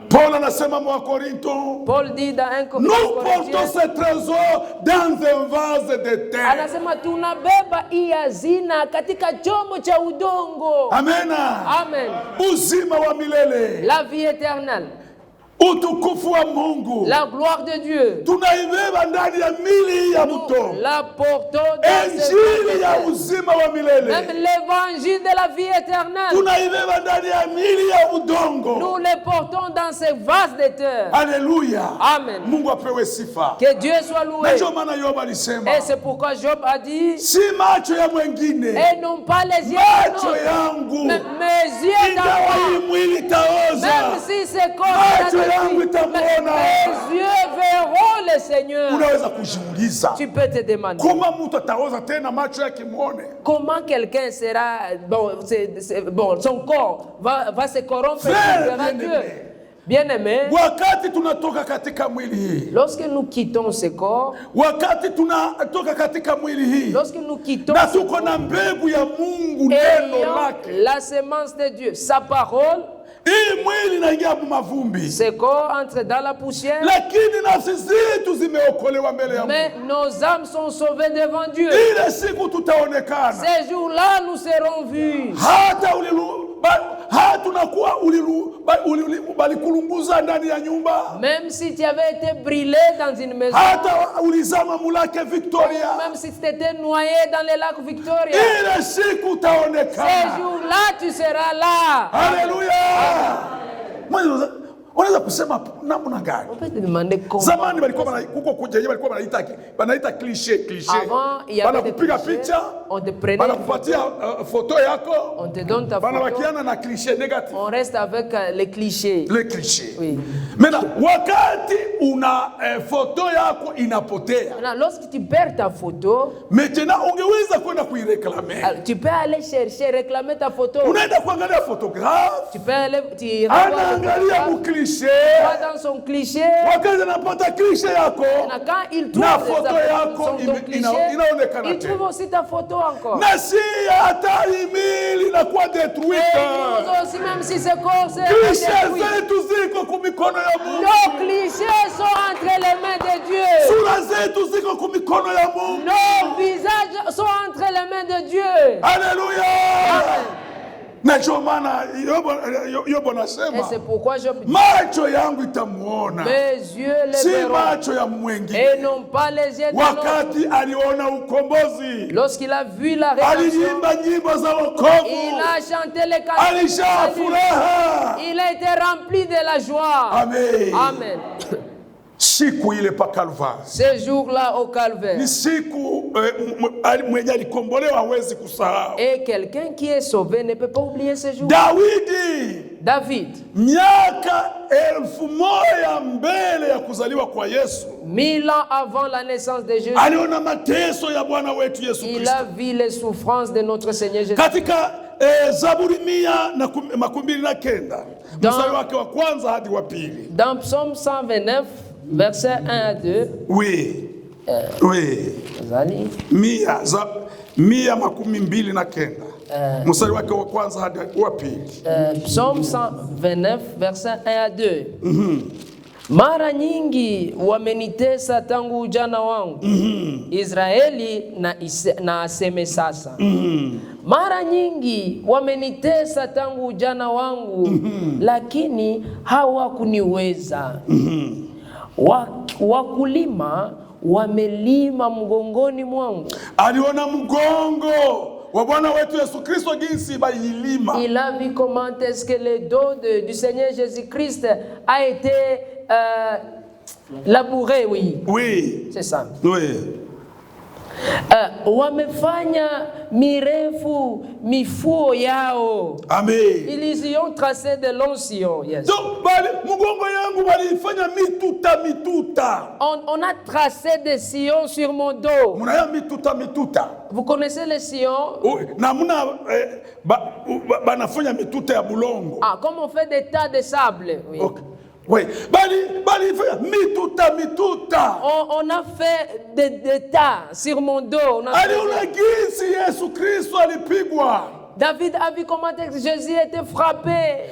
Paul anasema mwa Korinto, Paul dit dans 1 nous portons Corinthiens, ce trésor dans un vase de terre. anasema tunabeba hii hazina katika chombo cha udongo. Amena. Amen. Uzima wa milele, La vie éternelle, utukufu wa Mungu la gloire de Dieu, tunaibeba ndani ya mili ya nous mto. la portons dans ce Injili ya corps. uzima wa Même milele l'évangile de la vie éternelle, tunaibeba ndani ya mili ya udongo. nous le portons dans ce vase de terre. Haleluya. Amen. Mungu apewe sifa. Que Dieu soit Na loué. ndio maana Yobu alisema, Et c'est pourquoi Job a dit, si macho ya mwengine, et non pas les yeux macho d'un autre, yangu, mais mes yeux ingawa hii d'avant. mwili taoza, Même si ce corps macho est yangu détruit, itamuona. mes yeux verront le Seigneur. Unaweza kujiuliza, Tu peux te demander kama mtu ataoza tena macho yake muone? comment quelqu'un sera, bon, son corps va se corrompre et Frère il verra bien-aimé. Dieu. Bien-aimé, Wakati tunatoka katika mwili hii, lorsque nous quittons ce corps, wakati tunatoka katika mwili hii lorsque nous quittons na ce tuko corps, na mbegu ya Mungu, neno ayant lake, la semence de Dieu, sa parole, hii mwili inaingia mavumbi, ce corps entre dans la poussière, lakini nafsi zetu zimeokolewa mbele ya Mungu. mais nos âmes sont sauvées devant Dieu. Ile siku tutaonekana, Ces jours-là, nous serons vus. hata tunakuwa balikulunguza ndani ya nyumba, même si tu avais été brûlé dans une maison, hata ulizama mulake Victoria, même si tu étais noyé dans le lac Victoria, ile siku ce utaonekana. jour-là, tu seras là. Haleluya! Unaweza kusema namna gani? On peut te demander comment. Zamani walikuwa kuko kujenye walikuwa wanaita cliché. Avant, il y avait des Banakupiga clichés. picha, On te prenait une banakupatia photo, photo yako, on te donne ta photo, banabakiana na cliché négatif. on reste avec les clichés. Les clichés. Oui. Maintenant, wakati una photo yako inapotea, Maintenant, lorsque tu perds ta photo, maintenant ungeweza kwenda kuireklamer. alors, tu peux aller chercher, réclamer ta photo. Unaenda kuangalia photographe, Tu peux aller, tu renvoies le anaangalia photographe, mukliché, va dans son cliché. wakati anapata cliché yako, Maintenant, quand il trouve na les photo yako ton cliché, inaonekana il tena. trouve aussi ta photo encore. Na si hata email inakuwa Et détruite. nous aussi, même si c'est corps, Cliché zetu ziko kumikono ya Mungu. nos clichés sont entre les mains de Dieu. Sura zetu ziko kumikono ya Mungu. Nos visages sont entre les mains de Dieu. Haleluya! Na ndio maana Yobu Et anasema c'est pourquoi je macho yangu itamuona, mes yeux les si verront macho ya mwengine. et non pas les yeux de l'autre. Wakati aliona ukombozi, Lorsqu'il a vu la rédemption, aliimba nyimbo za il wokovu, a chanté les cantiques. alishaa du salut. furaha. Il a été rempli de la joie. Amen. Amen. Siku ile pa Kalvari Ce jour-là au Calvaire. ni siku mwenye alikombolewa hawezi kusahau. Et quelqu'un qui est sauvé ne peut pas oublier ce jour. Dawidi David, miaka 1000 mbele ya kuzaliwa kwa Yesu 1000 ans avant la naissance de Jésus, aliona mateso ya Bwana wetu Yesu il Kristo. a vu les souffrances de notre Seigneur Jésus. Katika Zaburi 129 mstari wake wa kwanza hadi wa pili. Dans Psaume 129, versets 1 à 2, Oui. Zali, 129 mstari wake wa kwanza hadi wa pili. Psaume 129, versets 1 à 2. Mara nyingi wamenitesa tangu ujana wangu. Israeli na aseme sasa. Mara nyingi wamenitesa tangu ujana wangu, lakini hawakuniweza. Wakulima wamelima mgongoni mwangu. Aliona mgongo wa Bwana wetu Yesu Kristo jinsi balilima. Il a vu comment est-ce que le dos du Seigneur Jésus-Christ a été labouré, oui. Oui. C'est ça. Oui. Wamefanya mirefu mifuo yao. Amen. Ils y ont tracé de longs sillons. Yes. Donc mgongo yangu balifanya mituta. On a tracé des sillons sur mon dos. Munaya mituta. Vous connaissez les sillons? Na muna banafanya mituta ya bulongo. Ah, comme on fait des tas de sable. Oui. Okay. Oui. Bali mituta. On a fait des tas sur mon dos. Aliona jinsi Yesu Kristo alipigwa. David a vu comment Jésus était frappé.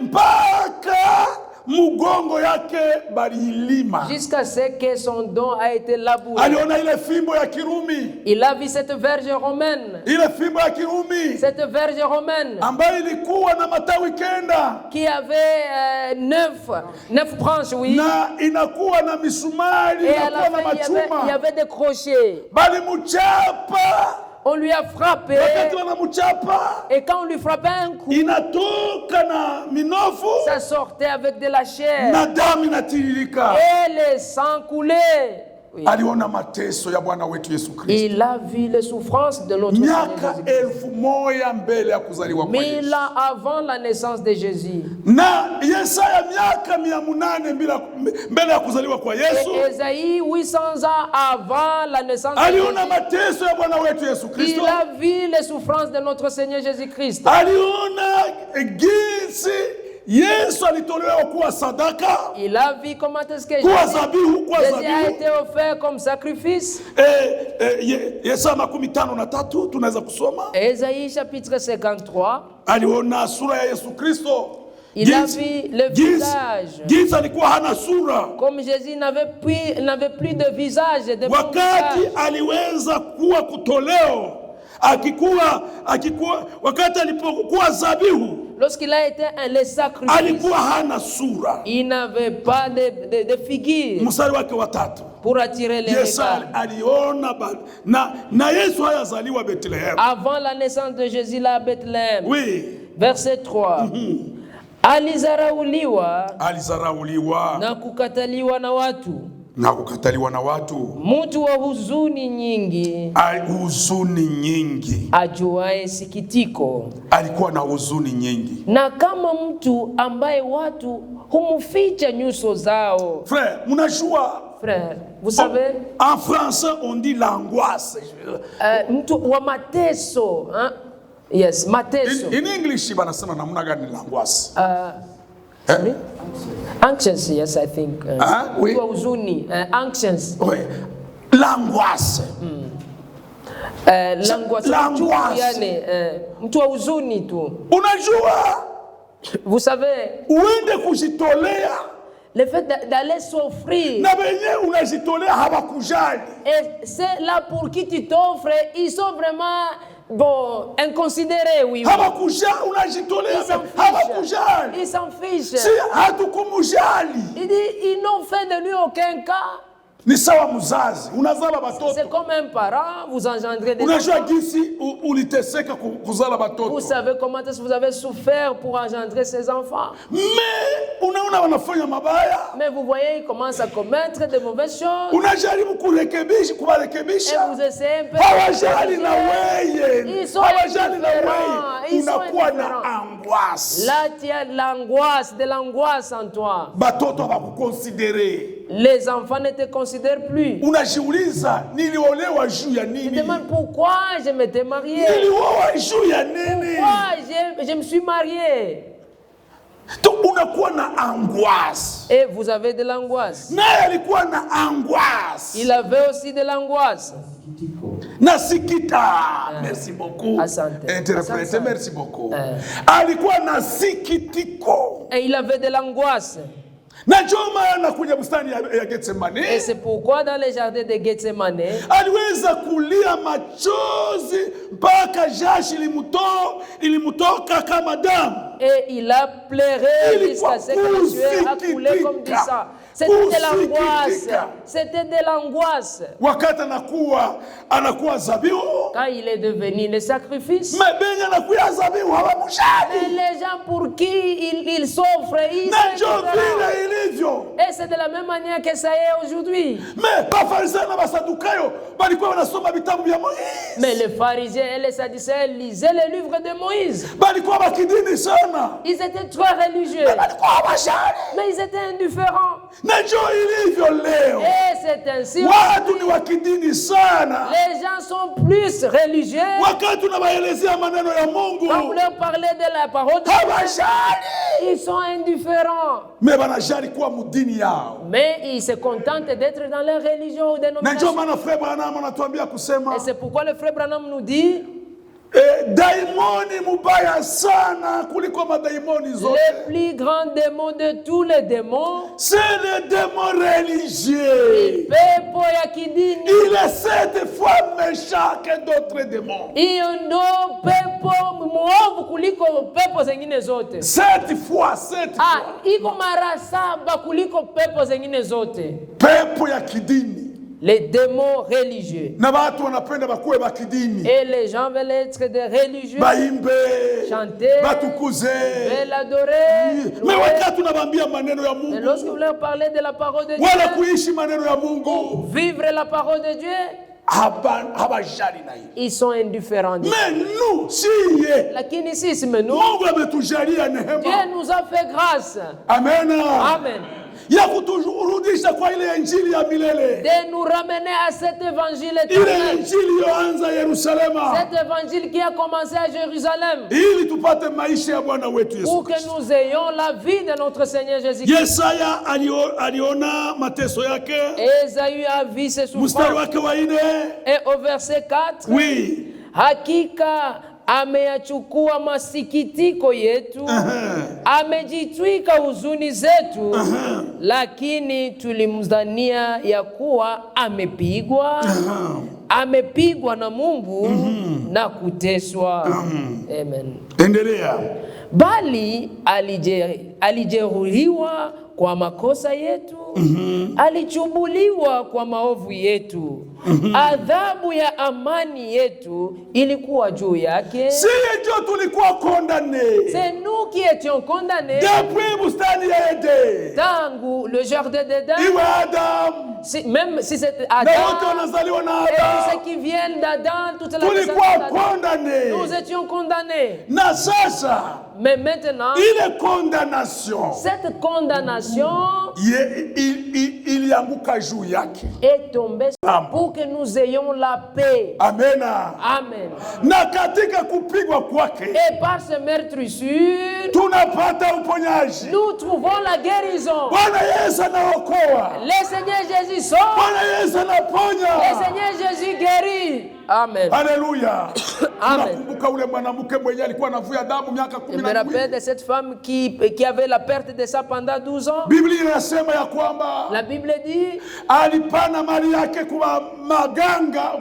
Mpaka mugongo yake balilima. Jusqu'à ce que son dos a été labouré. Aliona ile fimbo ya Kirumi. Il a vu cette verge romaine. Ile fimbo ya Kirumi. Cette verge romaine. Ambayo ilikuwa na matawi 9. Qui avait 9 branches, oui. Na inakuwa na misumari, et à la inakuwa na fin, machuma. il y avait des crochets. Bali muchapa. On lui a frappé. Et quand on lui frappait un coup, ça sortait avec de la chair. Et le sang coulait. Oui. Il a vu les souffrances de notre Seigneur Jésus. 1000 ans avant la naissance de Jésus. Et Esaïe 800 ans avant la naissance de Jésus. Il a vu les souffrances de notre Seigneur Jésus-Christ. Il a vu comment est-ce que Jésus a été offert comme sacrifice. Esaïe chapitre 53. Il a vu le visage. Comme Jésus n'avait plus de visage. Wakati alipokuwa zabihu, lorsqu'il a été les sacrifices, alikuwa hana sura. il n'avait pas de figure Mstari wake wa 3. pour attirer les Yesu regards. aliona na Yesu hayazaliwa Bethlehem. Avant la naissance de Jésus là à Bethléem. Oui. Verset 3. Alizarauliwa Alizarauliwa na kukataliwa na watu. Mtu wa huzuni nyingi. Huzuni nyingi. Ajuaye sikitiko. Alikuwa na huzuni nyingi. Na kama mtu ambaye watu humuficha nyuso zao. Frère, mnajua frère, vous savez, en français on dit l'angoisse. Mtu wa mateso, hein? Yes, mateso. In English banasema namna gani l'angoisse? Sorry? Anxious, yes, I think. Oui. Mtu wa huzuni, anxious. Oui. L'angoisse. L'angoisse. Yani, mtu wa huzuni tu. Unajua? Vous savez, uende kujitolea, le fait d'aller s'offrir, na benye unajitolea hawakujali. Et c'est là pour qui tu t'offres, ils sont vraiment bon, inconsidérés, oui. Hawakujali, unajitolea, hawakujali. Ils s'en fichent. Si hatukumujali. Il dit, ils n'ont fait de lui aucun cas. Ni sawa mzazi, unazala batoto. C'est comme un parent, vous engendrez des unajua gisi uliteseka kuzala batoto. Vous savez comment est-ce que vous avez souffert pour engendrer ces enfants. Mais unaona wanafanya mabaya. Mais vous voyez, ils commencent à commettre de mauvaises choses. Unajaribu kurekebisha. Et vous essayez un peu. Hawajali na wewe. Ils sont hawajali na wewe. Unakuwa na angoisse. Là tu as l'angoisse, de l'angoisse en toi. Batoto hawakuconsidérer. Les enfants ne te considèrent plus. Unajiuliza niliolewa juu ya nini? Tu te demandes pourquoi je m'étais marié. Niliolewa juu ya nini? Pourquoi je me suis marié? Donc unakuwa na angoisse. Et vous avez de l'angoisse. Naye alikuwa na angoisse. Il avait aussi de l'angoisse. Nasikita. Merci beaucoup. Asante. Interprète, merci beaucoup. Alikuwa na sikitiko. Et il avait de l'angoisse. Na ndio maana kwenye bustani ya Getsemane. Et c'est pourquoi dans les jardins de Getsemane, aliweza kulia machozi mpaka jasho ilimutoka kama damu. Et il a pleuré jusqu'à ce que le sueur a coulé comme du sang. C'était de l'angoisse. C'était de l'angoisse. Wakati anakuwa zabihu. Quand il est devenu le sacrifice. Mais benye anakuwa zabihu hawamshali. Les gens pour qui il s'offre, ils et c'est de la même manière que ça est aujourd'hui. Mais les pharisiens et les sadducéens lisaient les livres de Moïse. Ils étaient très religieux. Mais ils étaient indifférents. Et c'est ainsi. Les gens sont plus religieux. Quand vous leur parlez de la parole de Dieu, ils sont indifférents. Mais ils se contentent d'être dans leur religion ou dénomination. Et c'est pourquoi le frère Branham nous dit daimoni mubaya sana kuliko madaimoni zote. Le plus grand démon de tous les démons, c'est le démon religieux. Pepo ya kidini. Il est 7 fois méchant que d'autres démons. Iyo ndo pepo muovu kuliko pepo zingine zote. 7 fois. Iko mara 7 kuliko pepo zingine zote. Pepo ya kidini. Les démons religieux. Et les gens veulent être des religieux. Chanter. Veulent adorer. Mais lorsque vous leur parlez de la parole de Dieu, vivre la parole de Dieu, ils sont indifférents. Mais nous, mais nous, Dieu nous a fait grâce. Amen. Amen. De nous ramener à cet évangile éternel. Cet évangile qui a commencé à Jérusalem. Pour que nous ayons la vie de notre Seigneur Jésus-Christ. Esaïe a vu ses souffrances. Et au verset 4. Oui. Hakika ameyachukua masikitiko yetu, amejitwika huzuni zetu, lakini tulimdhania ya kuwa amepigwa, amepigwa na Mungu na kuteswa. Amen. Endelea. Bali alijeruhiwa kwa makosa yetu, alichubuliwa kwa maovu yetu. Adhabu ya amani yetu ilikuwa juu yake. Si ndio tulikuwa condamnés. C'est nous qui étions condamnés. Depuis bustani ya Eden. Tangu le jardin d'Éden. Iwe Adam. Même si c'est Na Adam. wote wanazaliwa na Et tous Adam. ceux qui viennent d'Adam, toute la Tulikuwa descendance d'Adam, condamnés. nous étions condamnés. Na sasa Mais maintenant, ile condamnation cette condamnation ilianguka juu yake. est tombée pour que nous ayons la paix. Amena. Amen. Na katika kupigwa kwake Et par ce meurtrissure, tunapata uponyaji. nous trouvons la guérison. Bwana Yesu anaokoa. Le Seigneur Jésus sauve. Bwana Yesu anaponya. Le Seigneur Jésus guérit. Amen. Haleluya. Amen. Nakumbuka ule mwanamke mwenye alikuwa anavuja damu miaka Je me rappelle 12. de cette femme qui avait la perte de ça pendant 12 ans. Biblia inasema ya kwamba La Bible dit alipana mali yake kwa maganga,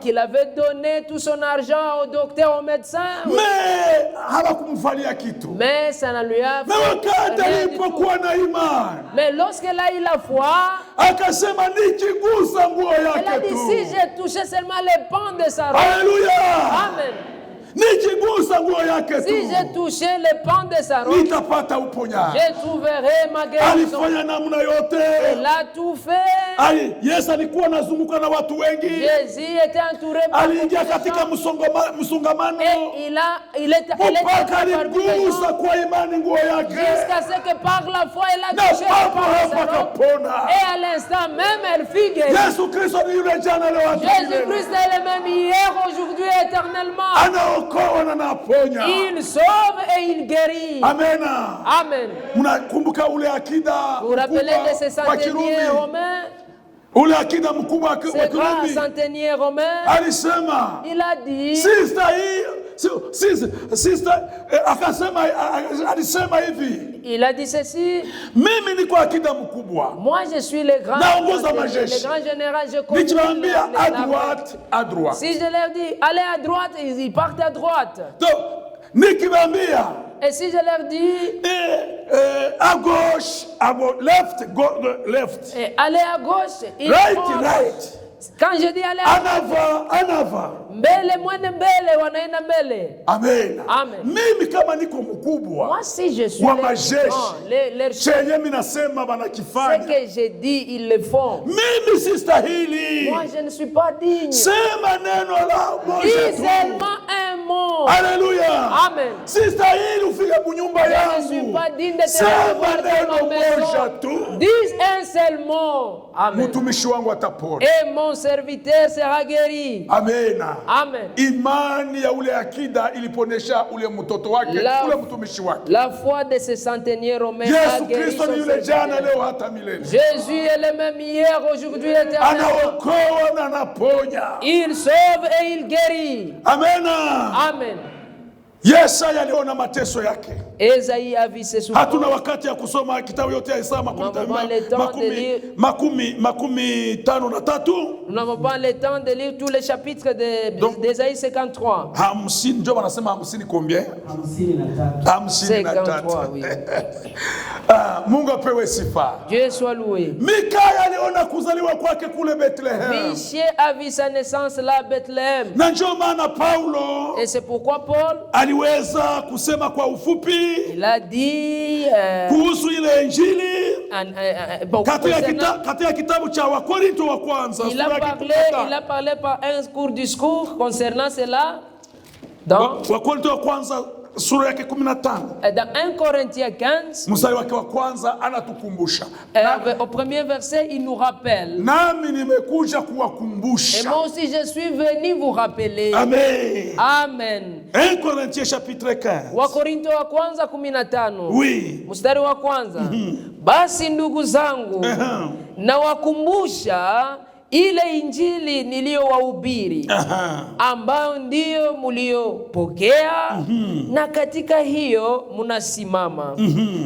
qu'il avait donné tout son argent au docteur, au médecin. Mais hawakumfanyia kitu. Mais ça ne lui a Na wakati rien du tout. alipokuwa na imani, Mais lorsqu'elle a eu la foi, akasema nikigusa nguo elle a yake dit tu. si j'ai touché seulement les pans de sa robe. Haleluya. Amen. Nikigusa nguo yake Si tu, j'ai touché les pans de sa robe, nitapata uponyaji. je trouverai ma guérison. Alifanya namna yote. Elle a tout fait. Yesu alikuwa anazunguka na watu wengi. Jésus était entouré par Aliingia beaucoup de katika gens. msongamano Et il était mpaka parmi les aligusa gens kwa imani nguo yake, jusqu'à ce que par la foi elle a na touché les papo pans de hapo sa robe. akapona. Et à l'instant même elle fut guérie. Yesu Kristo ni yule jana leo hata milele. Jésus-Christ est le même hier, aujourd'hui et éternellement. Anaokoa na anaponya. Il sauve et il guérit. Amena. Amen. Mnakumbuka ule akida Vous vous rappelez de ce mkubwa wa centenier Kirumi? romain? Ule akida mkubwa wa Ce grand Kirumi centenier romain, alisema il a dit, alisema hivi, il a dit ceci: mimi niko akida mkubwa, moi je suis le grand naongoza centenier, majeshi. le grand général, je conduis Nikiwaambia les à armées. droite, à droite. Si je leur dis allez à droite, ils partent à droite. Donc, nikiwaambia Et si je leur dis à gauche, left, left, allez à gauche, ils right, vont à gauche. right. Quand je dis allez à gauche, En avant. mbele mwende mbele, wanaenda mbele. Amen. Amen. Mimi kama niko mkubwa Moi si je suis wa le majeshi, grand, les chefs, chenye mimi nasema ce banakifanya, que j'ai dit, ils le font. mimi sistahili. Moi je ne suis pas digne. Sema neno la moja Dis tu. seulement un mot. Haleluya. Amen. Sistahili ufike kunyumba Je ne suis yangu. pas digne de te Sema recevoir dans neno ma moja maison. tu. Dis un seul mot. Amen. Mtumishi wangu atapona. Et mon serviteur sera guéri. Amena. Amen. Imani ya ule akida iliponesha ule mtoto wake, ule mtumishi wake. La foi de ce centenier romain a Yesu guéri Kristo son ni yule jana serviteur. leo hata milele. Jésus est le même hier, aujourd'hui et éternellement. Anaokoa na anaponya. Il sauve et il guérit. Amena. Amen. Yesaya aliona mateso yake. Esaïe a vu ses souffrances. Hatuna wakati ya kusoma kitabu yote ya Isaya makumi tano na tatu. Nous n'avons pas le temps de lire tous les chapitres d'Esaïe 53. Hamsini, ndio wanasema hamsini combien? 53. Hamsini na 53, tatu. oui. Mungu apewe sifa. Dieu soit loué. Mikaya aliona kuzaliwa kwake kule Bethlehem. Michée a vu sa naissance là à Bethléem. Na ndio maana Paulo Et c'est pourquoi Paul, aliweza kusema kwa ufupi il a dit kuhusu ile Injili katika kitabu cha Wakorinto wa kwanza il a parlé par un court discours concernant cela dans Wakorinto wa kwanza sura yake 15 dans 1 Corinthiens 15 mstari wake wa kwanza anatukumbusha. au premier verset il nous rappelle. Nami nimekuja Et kuwakumbusha. moi aussi je suis venu vous rappeler. Amen. Amen. 1 Corinthiens chapitre 15. Wakorinto wa kwanza 15. Oui. Mstari wa kwanza. Basi ndugu zangu, nawakumbusha ile injili niliyowahubiri, ambayo ndiyo mliopokea, na katika hiyo mnasimama,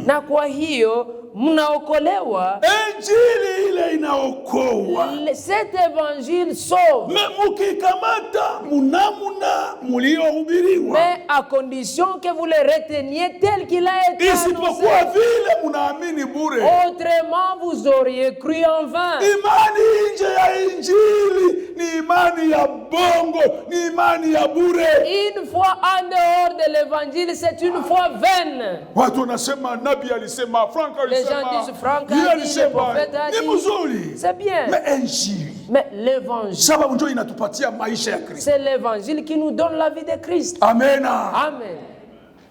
na kwa hiyo mnaokolewa. Injili ile inaokoa. Cet évangile sauve. Mukikamata munamuna muliohubiriwa. Mais à condition que vous le reteniez tel qu'il a été Isipokuwa annoncé. vile munaamini bure. Autrement vous auriez cru en vain. Imani nje ya injili ni imani ya bongo, ni imani ya bure. Une foi en dehors de l'évangile, c'est une foi vaine. Watu wanasema nabii alisema, Frank Les gens alisema, disent Frank yeye a dit, le alisema, prophète a ni dit. mzuri. C'est bien. Mais injili, Mais l'évangile, sababu ndio inatupatia maisha ya Kristo. c'est l'évangile qui nous donne la vie de Christ. Amena. Amen.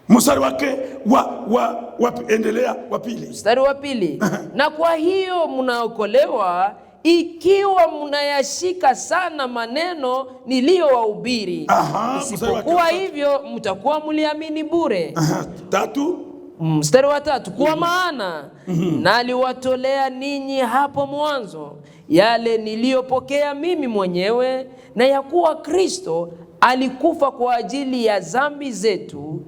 Mstari wake endelea wa pili. Mstari wa pili. Na kwa hiyo mnaokolewa ikiwa mnayashika sana maneno niliyowahubiri. Isipokuwa hivyo mtakuwa mliamini bure. Tatu. Mstari wa tatu. Kwa maana naliwatolea ninyi hapo mwanzo yale niliyopokea mimi mwenyewe, na ya kuwa Kristo alikufa kwa ajili ya dhambi zetu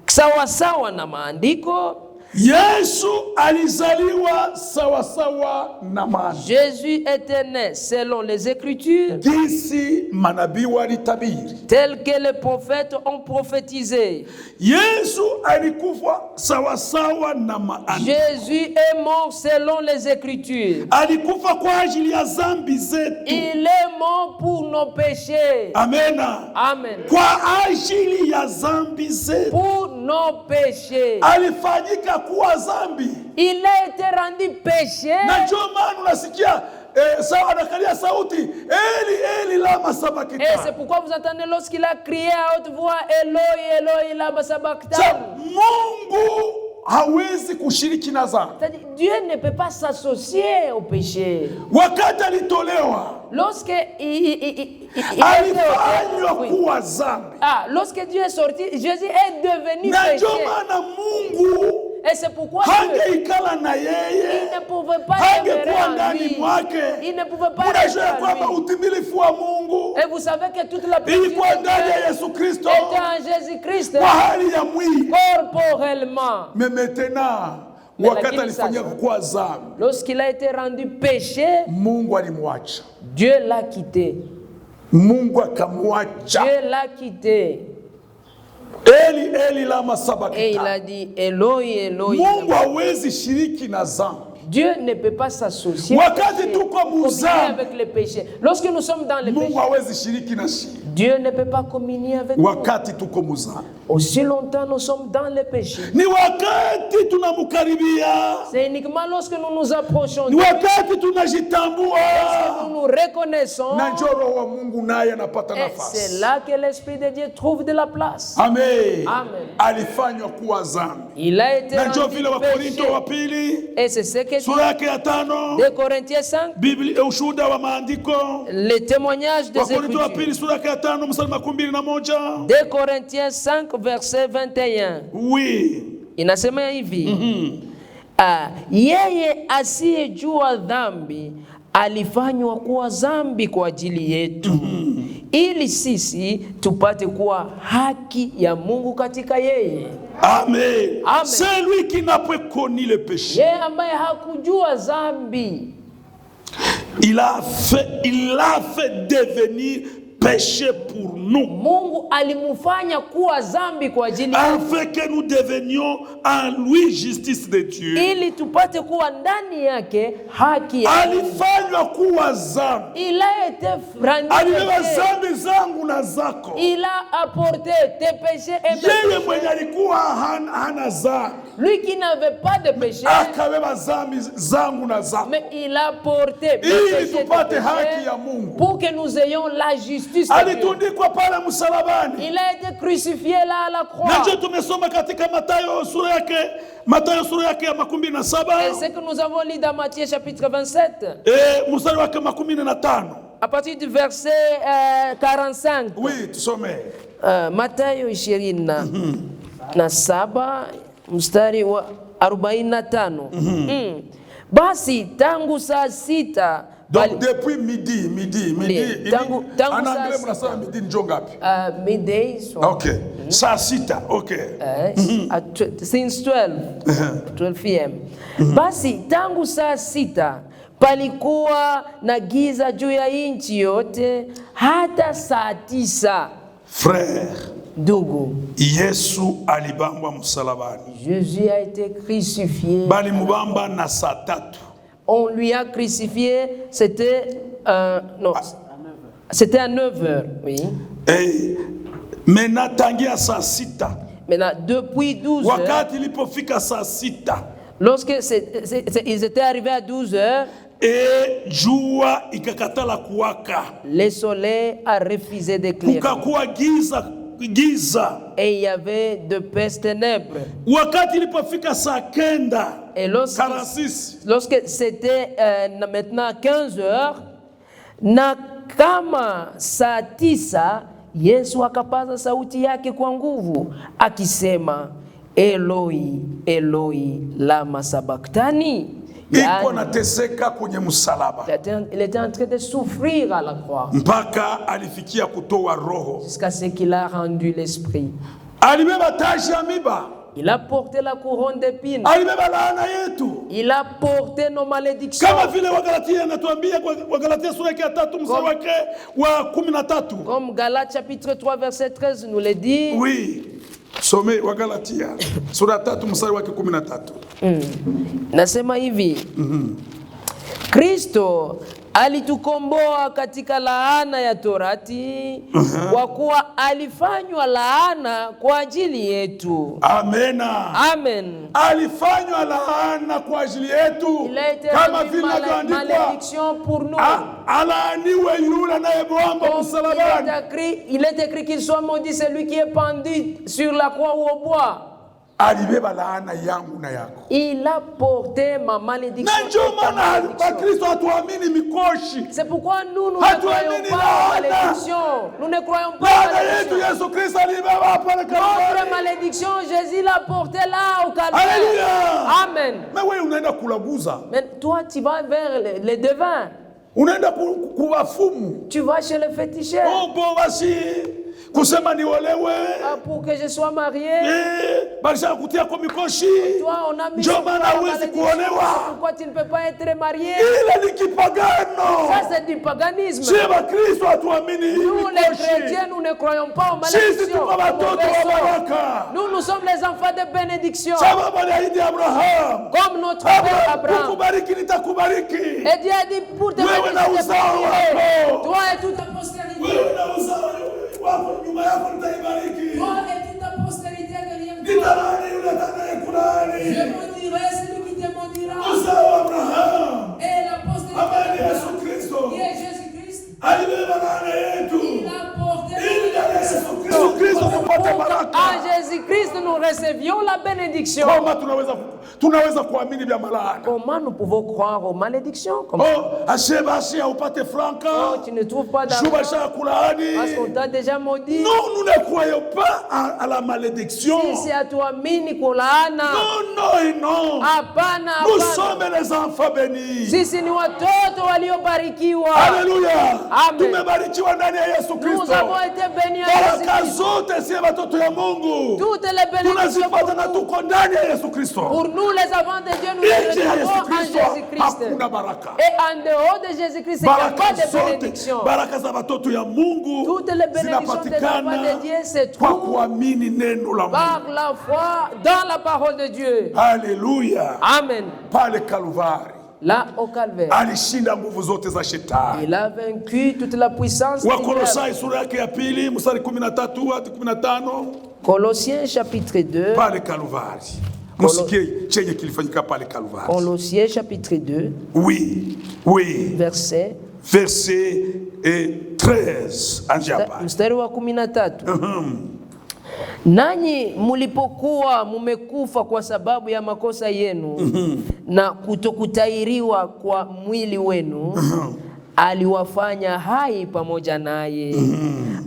sawa sawa na maandiko. Yesu alizaliwa sawa sawa na maandiko. Jésus était né selon les Écritures, Jinsi manabii walitabiri. tel que les prophètes ont prophétisé. Yesu alikufa sawa sawa na maandiko. Jésus est mort selon les Écritures. Alikufa kwa ajili ya dhambi zetu. Il est mort pour nos péchés. Amena. Amen. Kwa ajili ya dhambi zetu. Pour nos péchés. Alifanyika kuwa dhambi. Il a été rendu péché. Na ndio maana unasikia sawa anakalia sauti, Eli Eli lama sabakthani. Et c'est pourquoi vous entendez lorsqu'il a crié à haute voix, Eloi Eloi lama sabakthani. Mungu hawezi kushiriki na dhambi. C'est-à-dire, Dieu ne peut pas s'associer au péché. Wakati alitolewa, Lorsque alifanywa kuwa dhambi. lorsque Dieu est sorti, Jésus est devenu Na ndio péché. maana Mungu Et c'est pourquoi Dieu, hangeikala na il yeye, ne pouvait pas hangekuwa demeurer en ndani lui. mwake. Il ne pouvait pas Unajua rester en kwamba lui. utimilifu wa Mungu Et vous savez que toute la plénitude de ilikuwa ndani ya Dieu Yesu Kristo était en Jésus-Christ kwa hali ya mwili. corporellement. Memetena Mais wakati lakini alifanyika sasa, kuwa dhambi, lorsqu'il a été rendu péché, Mungu alimwacha. Dieu l'a quitté. Mungu akamwacha. Dieu l'a quitté. Eli Eli lama Et il sabakthani. a dit, Eloi, Eloi. Mungu hawezi shiriki na dhambi. Dieu ne peut pas s'associer Wakati tuko communier muzambi, avec les péchés. Lorsque nous sommes dans les Mungu péchés, hawezi shiriki na shida. Dieu ne peut pas communier avec nous. Wakati tuko muzambi, Aussi longtemps nous sommes dans les péchés. ni wakati tunamkaribia, C'est uniquement lorsque nous nous approchons ni de Dieu, wakati tunajitambua, nous nous reconnaissons. na njoo Roho wa Mungu naye anapata Et c'est nafasi. là que l'Esprit de Dieu trouve de la place. Amen. Amen. Alifanywa kuwa dhambi. Il a été Na njoo rendu vile wa Korinto péché. wa pili Et c'est ce que dit sura yake ya 5 2 Corinthiens 5, Biblia, ushuhuda wa maandiko. le témoignage des Wakorintho wa Écritures. pili sura yake ya 5 mstari 21. 2 Corinthiens 5 verset 21. Oui. Inasema hivi. Yeye asiyejua dhambi alifanywa kuwa dhambi kwa ajili yetu. Ili sisi tupate kuwa haki ya Mungu katika yeye. Amen. Amen. C'est lui qui n'a pas connu le péché. Yeye ambaye hakujua dhambi, Il a fait devenir péché pour nous, Mungu alimufanya kuwa dhambi kwa ajili yetu, afin que nous devenions en lui justice de Dieu. ili tupate kuwa ndani yake haki ya Mungu. Alifanywa kuwa dhambi. Il a été rendu Alibeba péché. dhambi zangu na zako. Il a apporté tes péchés et mes Yeye péchés. mwenye alikuwa hana dhambi Lui qui n'avait pas de péché, akabeba dhambi zangu na zako, mais il a porté mes ili péchés, tes tupate péchés, haki ya Mungu. pour que nous ayons la justice de Dieu. Alitundikwa pale msalabani. Il a été crucifié là à la croix. Nacho tumesoma katika Mathayo sura yake ya 17 Et ce que nous avons lu dans Matthieu chapitre 27, mstari wake 15. à partir du verset 45. Oui, tusome. Mathayo 27 mstari wa 45. Basi tangu saa 6 Donc depuis midi. En anglais mnasema midi njo ngapi? Midday. Okay. Saa sita. Okay. Since 12 p.m. Basi tangu saa sita palikuwa na giza juu ya nchi yote hata saa 9. Frère, ndugu, Yesu alibambwa msalabani. Jésus a été crucifié. Bali mubamba na saa 3. On lui a crucifié, c'était c'était à 9h, oui. Et maintenant tangia saa 6. Maintenant depuis 12h. Wakati ilipofika saa 6. Lorsque ils étaient arrivés à 12h, et jua ikakatala kuwaka. Le soleil a refusé d'éclairer. Kukakuwa giza. Et il y avait de peste ténèbres. Wakati ilipofika saa 9. Et lorsque c'était maintenant 15h, na kama saa 9, Yesu akapaza sauti yake kwa nguvu akisema, Eloi, Eloi, lama sabachthani. Iko nateseka kwenye msalaba. Il était en train de souffrir à la croix. Mpaka alifikia kutoa roho. Jusqu'à ce qu'il a rendu l'esprit. Alibeba taji ya miba. Il a porté la couronne d'épines. Alibeba laana yetu. Il a porté nos malédictions. Kama vile Wagalatia anatuambia kwa Wagalatia sura ya 3 mstari wake wa 13. Comme Galates chapitre 3 verset 13 nous le dit. Oui. Some Wagalatia sura 3 mstari wake 13. Nasema hivi. Kristo alitukomboa katika laana ya Torati, kwa kuwa alifanywa laana kwa ajili yetu. Amena. Amen. Alifanywa laana kwa ajili yetu, kama vile malédiction pour nous. Alaaniwe yule anayebwamba msalabani. Il est écrit qu'il soit maudit celui qui est pendu sur la croix ou au bois. Alibeba laana yangu na yako. Il a porté ma malédiction. C'est pourquoi nous ne croyons pas à la malédiction. Nous ne croyons pas à la malédiction. Notre malédiction, Jésus l'a portée là au Calvaire. Amen. Mais toi, tu vas vers les devins. Tu vas chez les féticheurs. Pour que je sois marié. Toi, on a mis pourquoi tu ne peux pas être marié. Ça, c'est du paganisme. Nous, les chrétiens, nous ne croyons pas aux malédictions. Nous, nous sommes les enfants de bénédiction. Comme notre père Abraham. Et Dieu a dit pour te bénir, toi et toute ta postérité. Toi et toute ta postérité derrière toi. Je maudirai celui qui te maudira. Et la postérité qui est Jésus-Christ. Il a porté à Jésus-Christ nous recevions la bénédiction. Comment nous pouvons croire aux malédictions? Oh, tu ne trouves pas d'argent parce qu'on t'a déjà maudit. Non, nous ne croyons pas à la malédiction. Si à toi mini kulaana. Non. Hapana. Nous sommes les enfants bénis. Sisi ni watoto waliobarikiwa. Alléluia. Amen. Tumebarikiwa ndani ya Yesu Kristo. Nous avons été bénis à Yesu Kristo. Zote si watoto ya Mungu. Toutes les bénédictions pour nous les enfants de Dieu, nous les retrouvons en Jésus-Christ. Et en dehors de Jésus-Christ, il n'y a pas de bénédiction. Toutes les bénédictions des enfants de Dieu se trouvent par la foi dans la parole de Dieu. Alléluia. Amen. Par le Calvaire. Là au Calvaire, il a vaincu toute la puissance. Colossiens chapitre 2. Colossiens chapitre 2. Oui. Verset 13. Mstari wa 13. Nanyi mulipokuwa mumekufa kwa sababu ya makosa yenu na kutokutahiriwa kwa mwili wenu, aliwafanya hai pamoja naye,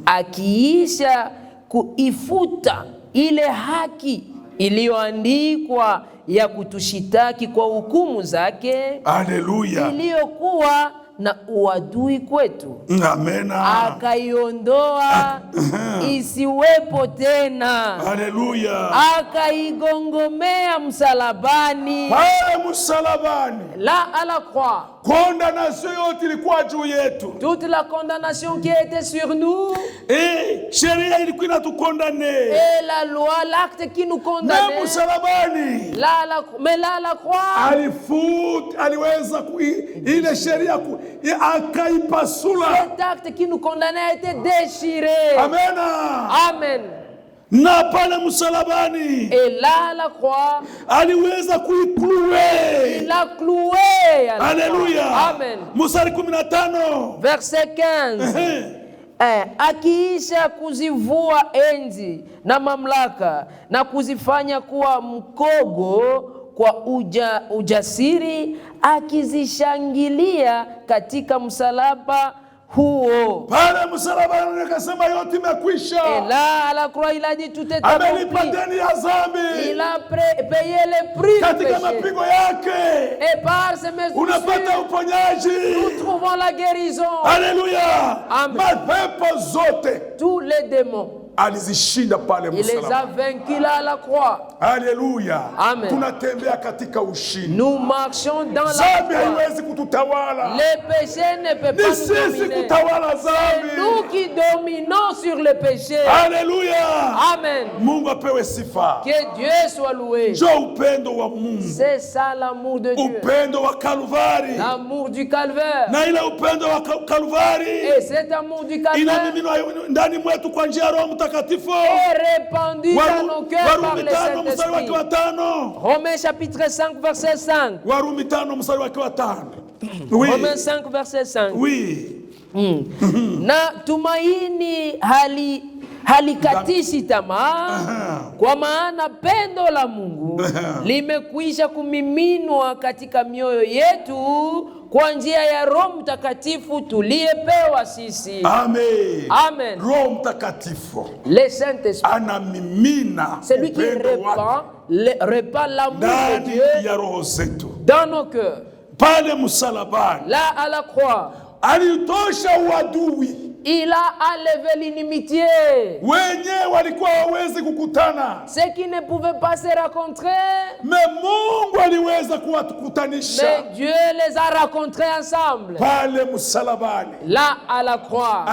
akiisha kuifuta ile haki iliyoandikwa ya kutushitaki kwa hukumu zake. Haleluya. Iliyokuwa na uadui kwetu, Amena. akaiondoa isiwepo tena. Haleluya. Akaigongomea msalabani. Pale msalabani, Là à la croix, condamnation yote ilikuwa juu yetu. toute la condamnation qui était sur nous, Sheria ilikuwa inatukondane. et la loi, l'acte qui nous Na condamnait, msalabani mais là à la croix, aliweza ile sheria akaipasula. cet acte qui nous condamnait a été déchiré. Amena. Amen. Na pale msalabani, Et là à la croix, aliweza kuiklue. il a cloué. À la Haleluya. croix. Amen. Mstari 15. Verset 15. Akiisha kuzivua enzi na mamlaka na kuzifanya kuwa mkogo kwa ujasiri, akizishangilia katika msalaba huo. Pale msalabani akasema yote imekwisha. Et là à la croix il a dit tout est accompli. Amelipa deni ya dhambi. Il a payé le prix du Katika péché. mapigo yake Et par ces mesures unapata uponyaji. nous trouvons la guérison. Haleluya. Amen. Mapepo zote Tous les démons, alizishinda pale il les a msalabani. vaincus là à la croix. Haleluya. Amen. Tunatembea katika ushindi. Nous marchons dans la Dhambi croix. haiwezi kututawala. Les péchés ne peuvent Ni pas nous sisi dominer. kutawala C'est dhambi. nous qui dominons sur le péché. Haleluya. Amen. Mungu apewe sifa. Que Dieu soit loué. Jo upendo wa Mungu. C'est ça l'amour de Dieu. Upendo wa Kalvari. L'amour du calvaire. Na ile upendo wa Kalvari Et cet amour du calvaire inamiminwa ndani mwetu kwa njia ya Roho Mtakatifu. est répandu dans nos cœurs par Warumi le 5 mstari wake wa Saint-Esprit. 5. Romains chapitre 5 verset 5. Warumi 5 mstari wake wa 5. Oui. Romains 5 verset 5. Oui. Na tumaini halikatishi tamaa, kwa maana pendo la Mungu limekwisha kumiminwa katika mioyo yetu kwa njia ya Roho Mtakatifu tuliyepewa sisi. Amen. Amen. Roho Mtakatifu Le Saint-Esprit, anamimina c'est lui qui upendo wake répand l'amour de ndani Dieu ya roho zetu. dans nos cœurs. Pale msalabani Là à la croix, alitosha uadui. il a enlevé l'inimitié. Wenyewe walikuwa hawawezi kukutana, Ceux qui ne pouvaient pas se rencontrer, Mungu aliweza kuwatukutanisha mais Dieu les a rencontrés ensemble. pale msalabani. Là à la croix,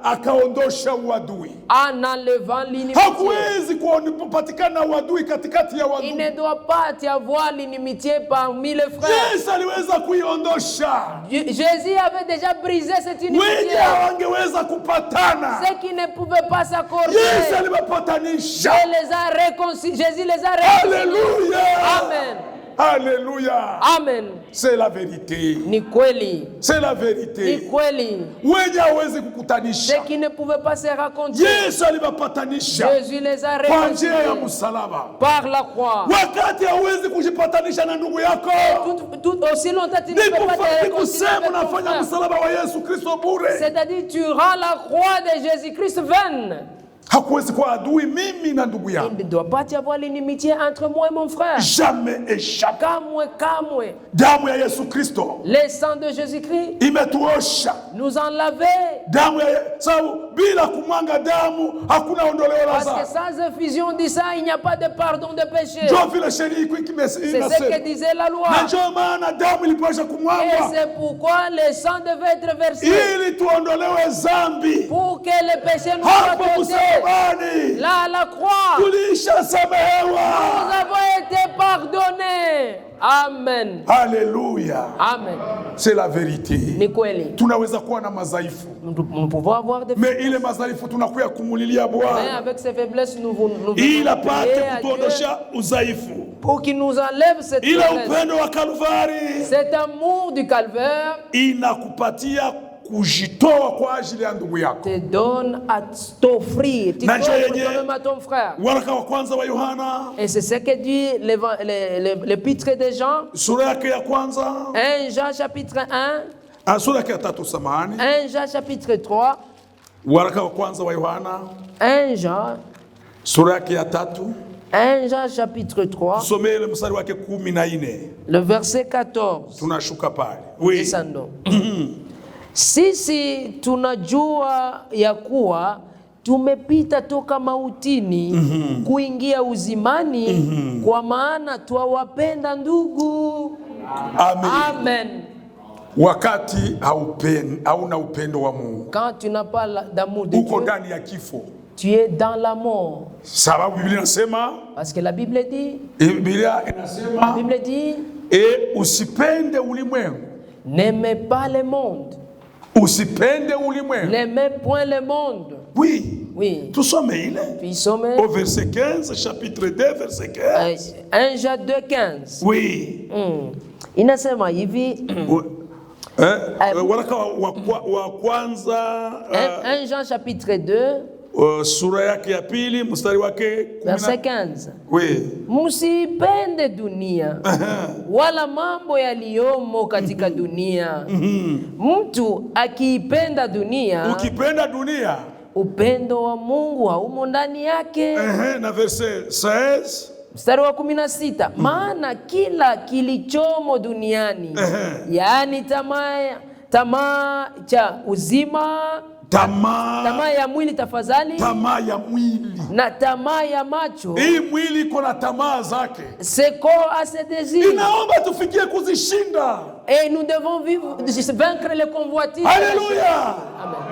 Akaondosha uadui. en enlevant l'inimitié. Hakuwezi kupatikana uadui katikati ya Il wadui. ne doit pas y avoir l'inimitié parmi les frères. Yesu aliweza kuiondosha. Jésus avait déjà brisé cette Wenye inimitié. hawangeweza kupatana, Ceux qui ne pouvaient pas s'accorder, Yesu aliwapatanisha. Jésus les a réconciliés. Alléluia. Amen. Alléluia. Amen. C'est la vérité. Ni kweli. C'est la Ni vérité. kweli. Wenye hawezi kukutanisha, Ceux qui ne pouvaient pas se rencontrer, Yesu aliwapatanisha Jésus les a kwa njia ya réconciliés msalaba. par la croix. Wakati hauwezi kujipatanisha na ndugu yako, Aussi longtemps tu ne peux pas te ni réconcilier kusema avec ton unafanya frère. msalaba wa Yesu Kristo bure. C'est-à-dire tu rends la croix de Jésus-Christ vaine. Hakuwezi kuwa adui mimi na ndugu Il yangu. ne doit pas y avoir l'inimitié entre moi et mon frère. Jamais et jamais. Kamwe. Damu ya Yesu Kristo Le sang de Jésus-Christ imetuosha. nous en lavait. Damu ya sababu bila kumwanga damu hakuna ondoleo la Parce que dhambi. sans effusion du sang, il n'y a pas de pardon de péché. Ndio vile sheria iko C'est ce que inasema. disait la loi. Na ndio maana damu ilipaswa Et kumwagwa c'est pourquoi le sang devait être versé. ili tuondolewe dhambi. Pour que les péchés nous soient Hapo traités. msalabani Là, à la croix, tulishasamehewa. nous avons été pardonnés. Amen. Haleluya. Amen. C'est la vérité. Ni kweli. Tunaweza kuwa na madhaifu, Nous pouvons avoir des mais ile madhaifu tunakuya kumulilia mais Bwana avec ces faiblesses, nous venons ili prier apate à Dieu kutuondosha udhaifu. pour qu'il nous enlève cette Ile faiblesse. upendo wa Kalvari Cet amour du calvaire inakupatia kujitoa kwa ajili ya ndugu yako. te donne à t'offrir. Tu Na t'offres yenye- toi-même à ton frère. Waraka wa kwanza wa Yohana Et c'est ce que dit l'épître de Jean. sura yake ya kwanza, 1 Jean chapitre 1. sura yake ya tatu, samahani. 1 Jean chapitre 3. Waraka wa kwanza wa Yohana 1 Jean. sura yake ya tatu, 1 Jean chapitre 3. tusomee ile mstari wake 14. Le verset 14. Tunashuka pale. Oui. Descendons. Sisi tunajua ya kuwa tumepita toka mautini kuingia uzimani, kwa maana twawapenda ndugu. Amen. Amen. Wakati hauna upendo wa Mungu, Quand tu n'as pas d'amour de uko Dieu, ndani ya kifo. tu es dans la mort. Sababu Biblia inasema, Parce que la Bible dit, Biblia inasema, usipende ulimwengu. n'aimez pas le monde. Usipende ulimwengu. N'aimez point le monde. Oui. Oui. Tusome ile. Puis sommes Au verset 15, chapitre 2, verset 15. 1 Jean 2:15. Oui. Inasema hivi. Waraka wa kwanza 1 Jean chapitre 2 sura yake ya pili mstari wake verset 15. Oui. Msipende dunia wala mambo yaliyomo katika dunia. Mtu akiipenda dunia, ukipenda dunia, upendo wa Mungu haumo ndani yake. Na verset 16 mstari wa 16, maana kila kilichomo duniani, yaani tamaa cha uzima, tamaa ya mwili, tafadhali, tamaa ya mwili na tamaa ya macho. Hii mwili iko na tamaa zake. Ce corps a ses désirs. Inaomba tufikie kuzishinda. Et nous devons vaincre les convoitises. Alléluia.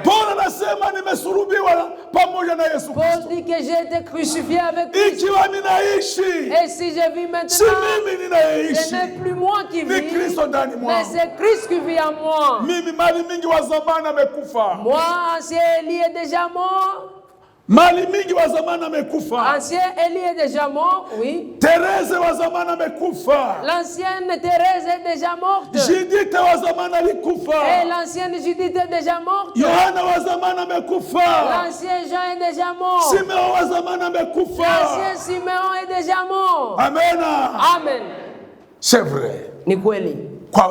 Paul anasema nimesulubiwa pamoja na Yesu Kristo. Paul dit que j'ai été crucifié avec Christ. Ikiwa ninaishi, et si je vis maintenant, si mimi ninaishi, ce n'est plus moi qui vis, mais c'est Christ qui vit en moi. Mimi mali mingi wa zamani amekufa. Moi, ancien Élie est déjà mort. Mali mingi wa zamani amekufa. Ancien Élie est déjà mort, oui. Thérèse wa zamani amekufa. L'ancienne Thérèse est déjà morte. Judith wa zamani alikufa. Et l'ancienne Judith est déjà morte. Yohana wa zamani amekufa. L'ancien Jean est déjà mort. Simeon wa zamani amekufa. L'ancien Simeon est déjà mort. Amen. Amen. C'est vrai. Ni kweli. Kwa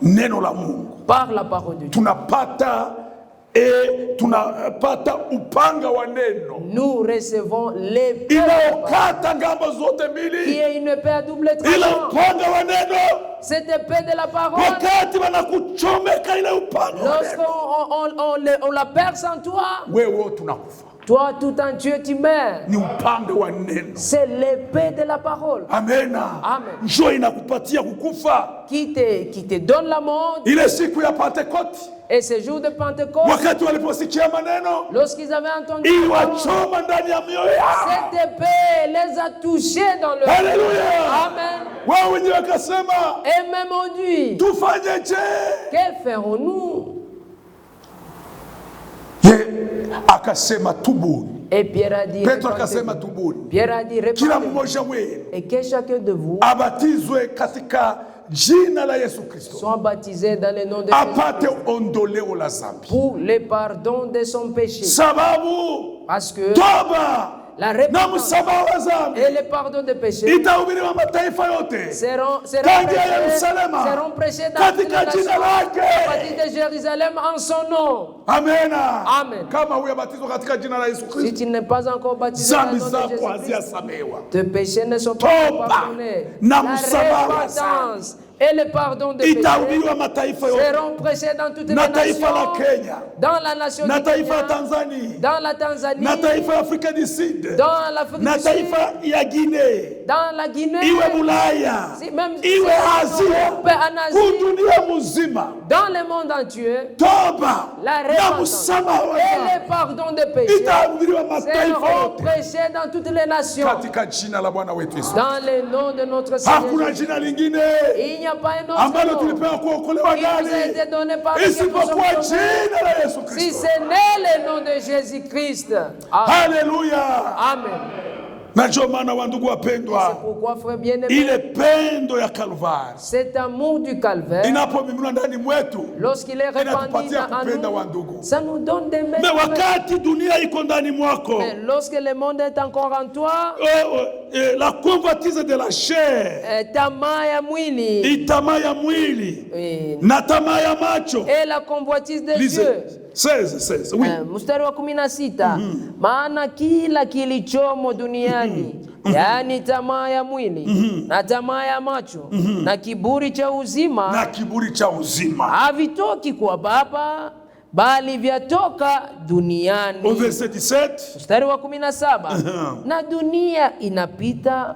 neno la Mungu, par la parole de Dieu, tunapata upanga wa neno. Nous recevons l'épée inaokata ngambo zote mbili, qui est une épée à double tranchant. Ila upanga wa neno, cette épée de la parole, wakati wanakuchomeka ile upanga, lorsqu'on la perce en toi, wewe tunakufa. Toi tout entier tu meurs. Ni upanga wa neno. C'est l'épée de la parole. Amen. Amen. Njoo inakupatia kukufa. Qui te donne la mort. Ile siku ya Pentecote. Et ce jour de Pentecôte, wakati waliposikia maneno, lorsqu'ils avaient entendu, iliwachoma ndani ya mioyo yao. Cette épée les a touchés dans le cœur. Alléluia. Amen. Wao wenyewe wakasema, et même on dit, tufanyeje? Que ferons-nous? Akasema tubuni. Et Pierre a dit, Petro akasema tubuni. Pierre a dit, kila mmoja wenu, et que chacun de vous abatizwe katika jina la Yesu Kristo, soit baptisé dans le nom de apate ondoleo la zambi, pour le pardon de son péché. Sababu parce que toba la repentance et le pardon des péchés itahubiriwa mataifa yote, seront prêchés dans katika jina lake, à partir de Jérusalem en son nom. Amen. Amen. Kama huyabatizwa katika jina la Yesu Kristo, si tu n'es pas encore baptisé dans le nom de Jésus-Christ, tes péchés ne sont pas pardonnés. La repentance et le pardon de péchés seront prêchés dans toutes les nations, dans la nation du Kenya, dans la Tanzanie, dans l'Afrique du Sud, dans la Guinée, même en Asie, dans le monde entier, la repentance et le pardon de péchés seront prêchés dans toutes les nations, dans le nom de notre Seigneur. Il n'y a pas un autre nom qui nous a été donné par Dieu, si ce n'est le nom de Jésus-Christ. Alléluia. Amen. C'est pourquoi, frère bien-aimé, cet amour du calvaire, lorsqu'il est répandu en nous, ça nous donne des mains. Mais lorsque le monde est encore en toi, la convoitise de la chair, tamaa ya mwili, et la convoitise des yeux. 16, oui. Mstari wa 16, maana kila kilichomo duniani, yaani tamaa ya mwili, na tamaa ya macho, na kiburi cha uzima, havitoki kwa Baba, bali vyatoka duniani. Au verset 17. Mstari wa 17. Na dunia inapita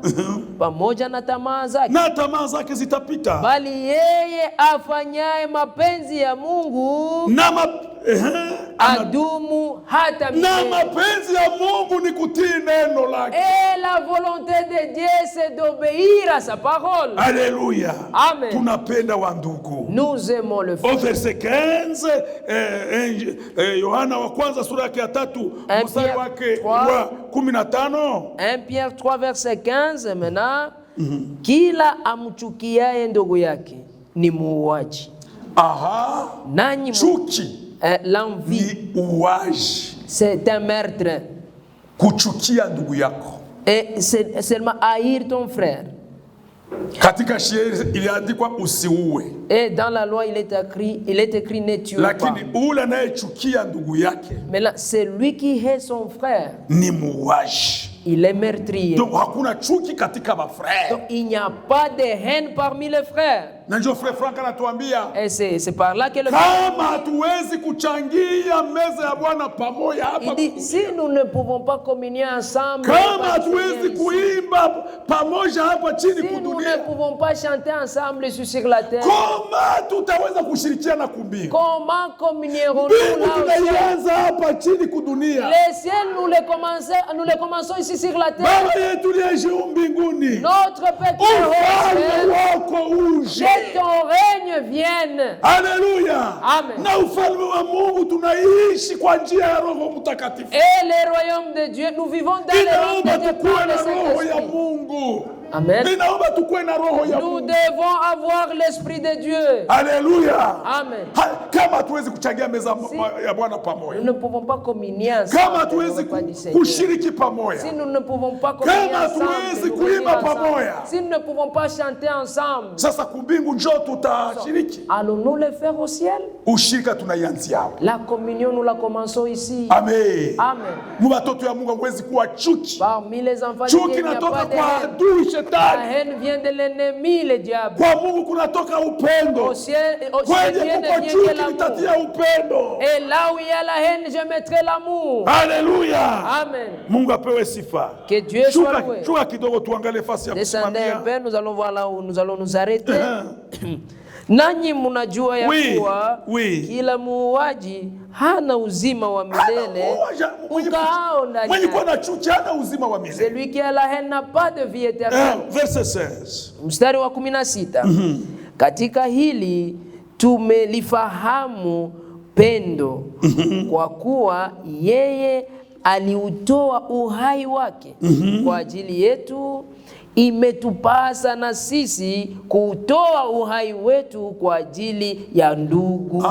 pamoja na tamaa zake, Na tamaa zake zitapita. bali yeye afanyaye mapenzi ya Mungu adumu hata Na milele. mapenzi ya Mungu ni kutii neno lake. Et la volonté de Dieu c'est d'obéir à sa parole. Alléluia. Amen. Tunapenda wa ndugu. Nous aimons le Au frère. verset 15, Yohana wa kwanza sura yake ya 3 mstari wake wa 15. 1 Pierre 3 verset 15 maintenant. Kila amchukiaye ndugu yake ni muuaji. Aha. Nanyi Chuki l'envie ni uwaji. c'est un meurtre. Kuchukia ndugu yako. Et c'est seulement haïr ton frère. Katika sheria iliandikwa usiue. Et dans la loi il est écrit ne tue pas. Lakini ule anayechukia ndugu yake Mais là c'est lui qui hait son frère. ni muuaji. Il est meurtrier. Donc hakuna chuki katika mafrère. Donc il n'y a pas de haine parmi les frères. Na ndio frère Frank anatuambia Et c'est par là que le kama hatuwezi kuchangia meza ya Bwana pamoja hapa, il dit si nous ne pouvons pas communier ensemble, kama hatuwezi kuimba pamoja hapa chini si nous ne kudunia, pouvons pas chanter ensemble sur la terre, kama tutaweza kushirikiana kumbingu? comment communierons-nous Mbingu là au ciel? tunaianza hapa chini kudunia. Les ciels nous les commençons ici sur la terre. Baba yetu uliye mbinguni, Notre Père qui est au ufalme ciel, wako uje. que ton règne vienne. Haleluya. Amen. Na ufalme wa Mungu tunaishi kwa njia ya Roho Mtakatifu. Et le royaume de Dieu, nous vivons dans le royaume Inaomba de Dieu tukuwe par le na roho ya Saint-Esprit. Mungu. Amen. Inaomba tukuwe na roho ya Nous Mungu. devons avoir l'Esprit de Dieu. Haleluya. Amen. Kama hatuwezi kuchangia meza ya Bwana Nous pamoja, ne pouvons pas communier ensemble. kama hatuwezi le repas du Seigneur. kushiriki pamoja, Si nous ne pouvons pas communier Kama ensemble, hatuwezi nous kuimba réunir ensemble. pamoja, Si nous ne pouvons pas chanter ensemble, sasa kumbingu njoo tutashiriki. allons-nous le faire au ciel? Ushirika tunaianzia hapo. La communion, nous la commençons ici. Amen. Amen. Watoto ya Mungu hawezi kuwa chuki. Parmi les enfants de Chuki Dieu, il n'y a inatoka pas de kwa haine. adui La shetani. haine vient de l'ennemi, le diable. Kwa Mungu kunatoka upendo. Au ciel, Kwenye Dieu ne kuko vient que chuki l'amour. nitatia upendo. Et là où il y a la haine, je mettrai l'amour. Haleluya. Amen. Mungu apewe sifa. Que Dieu soit loué. Shuka kidogo tuangalie fasi ya Descendez un kusimamia. peu, nous allons voir là où nous allons nous arrêter. Nanyi mnajua ya Oui, kuwa oui. kila muuaji hana uzima wa milele ukaao ndani Mwenye kuwa yake. na chuki hana uzima wa milele. Celui qui a la haine n'a pas de vie éternelle. Verset 16. Mstari wa 16. Katika hili tumelifahamu pendo kwa kuwa yeye aliutoa uhai wake kwa ajili yetu. Imetupasa na sisi kutoa uhai wetu kwa ajili ya ndugu.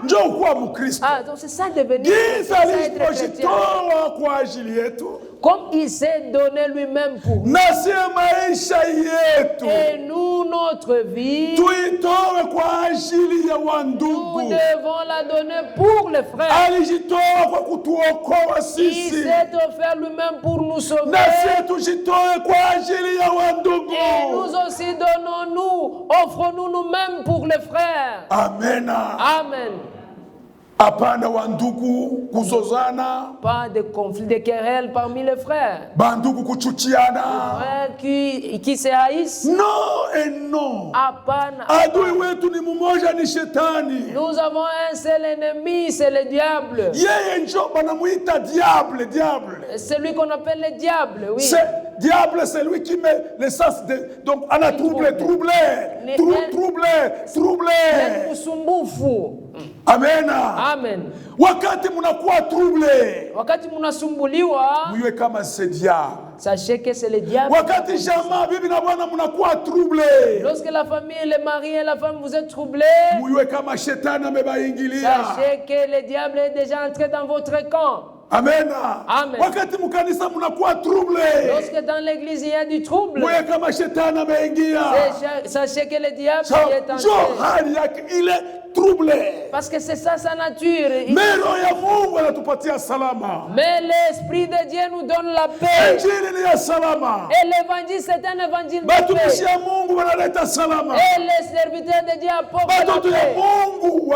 Njoo kuwa Mkristo. Donc c'est ça devenir Jinsi chrétien. alivyojitoa kwa ajili yetu. Comme il s'est donné lui-même pour nous. Na si maisha yetu. Et nous, notre vie, Tuitoe kwa ajili ya wandugu. nous devons la donner pour les frères. Alijitoa kwa kutuokoa Il sisi. s'est offert lui-même pour nous sauver. Na si tujitoe kwa ajili ya wandugu. Et nous aussi donnons-nous, offrons-nous nous-mêmes pour les frères. Amen. Amen. Hapana wandugu kuzozana. Pas de conflit, de querelles parmi les frères. Bandugu kuchukiana. Frères qui se haïssent. No et non. Hapana. Adui wetu ni mmoja, ni shetani. Nous avons un seul ennemi, c'est le diable. Yeye njo banamuita diable. Celui qu'on appelle le diable, oui. Diable, c'est lui qui met le sens de... Donc, on a troublé. Usumbufu. Amen. Amen. Wakati munakuwa troublé, Wakati mnasumbuliwa, muyue kama c'est diable. sachez que c'est le diable. Wakati jamaa bibi na bwana munakuwa troublé, Lorsque la famille, le mari et la femme vous êtes troublés, muyue kama shetani amebaingilia. sachez que le diable est déjà entré dans votre camp. Amen. Amen. Wakati mkanisa mnakuwa trouble, Lorsque dans l'église il y a du trouble, mwe kama shetani ameingia, sachez que le diable y est entré. hali yake ile trouble. Parce que c'est ça sa nature. Mero ya Mungu anatupatia salama. Mais l'Esprit de Dieu nous donne la paix. Injili ni ya salama. Et l'évangile, c'est un évangile de Batumishi paix. ya Mungu wanaleta salama. Et les serviteurs de Dieu apportent la Watoto ya paix. Mungu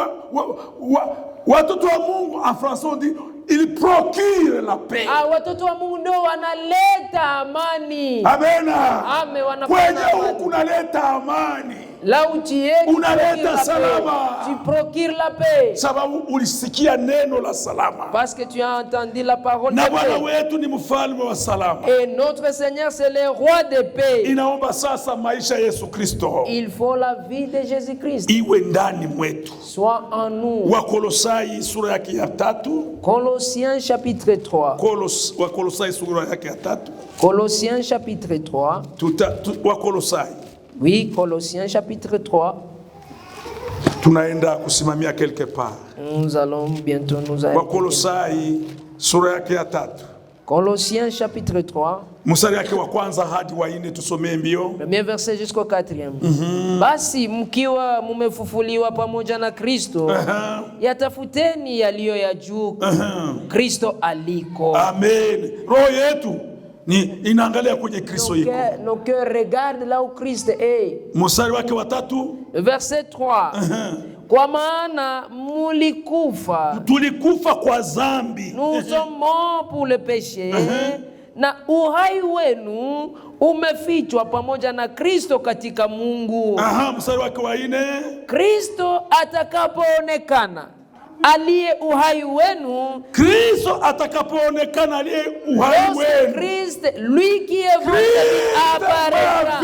watoto wa Mungu en français on dit il procure la paix. Watoto wa Mungu ndio wanaleta amani. Amen. Amen. Kwenye huku unaleta amani. Là où tu es, Unaleta salama. tu procures la paix. Sababu ulisikia neno la salama. Parce que tu as entendu la parole Na de Bwana paix. wetu ni mfalme wa salama. Et notre Seigneur, c'est le roi de paix. Inaomba sasa maisha ya Yesu Kristo Il faut la vie de Jésus-Christ iwe ndani mwetu. soit en nous. Wakolosai sura yake ya 3. Colossiens chapitre 3. Wakolosai sura yake ya 3. Colossiens chapitre 3. Wakolosai. Oui, Colossiens chapitre 3. Tunaenda kusimamia quelque part. Nous allons bientôt nous arrêter. Wakolosai sura yake ya 3. Colossiens chapitre 3. Mstari yake wa kwanza hadi wa 4 tusomee mbio. Premier verset jusqu'au 4e. Basi mkiwa mumefufuliwa pamoja na Kristo, yatafuteni yaliyo ya juu Kristo aliko. Amen. Roho yetu ni inaangalia kwenye Kristo yuko. Nos cœurs regardent là où Christ est. Mstari wake wa 3. Verset 3. Kwa maana mulikufa. Tulikufa kwa dhambi. Nous sommes morts pour le péché. Na uhai wenu umefichwa pamoja na Kristo katika Mungu. Mstari wake wa 4. Kristo atakapoonekana aliye uhai wenu. Kristo atakapoonekana aliye uhai wenu. Christ, lui qui est votre vie, apparaîtra.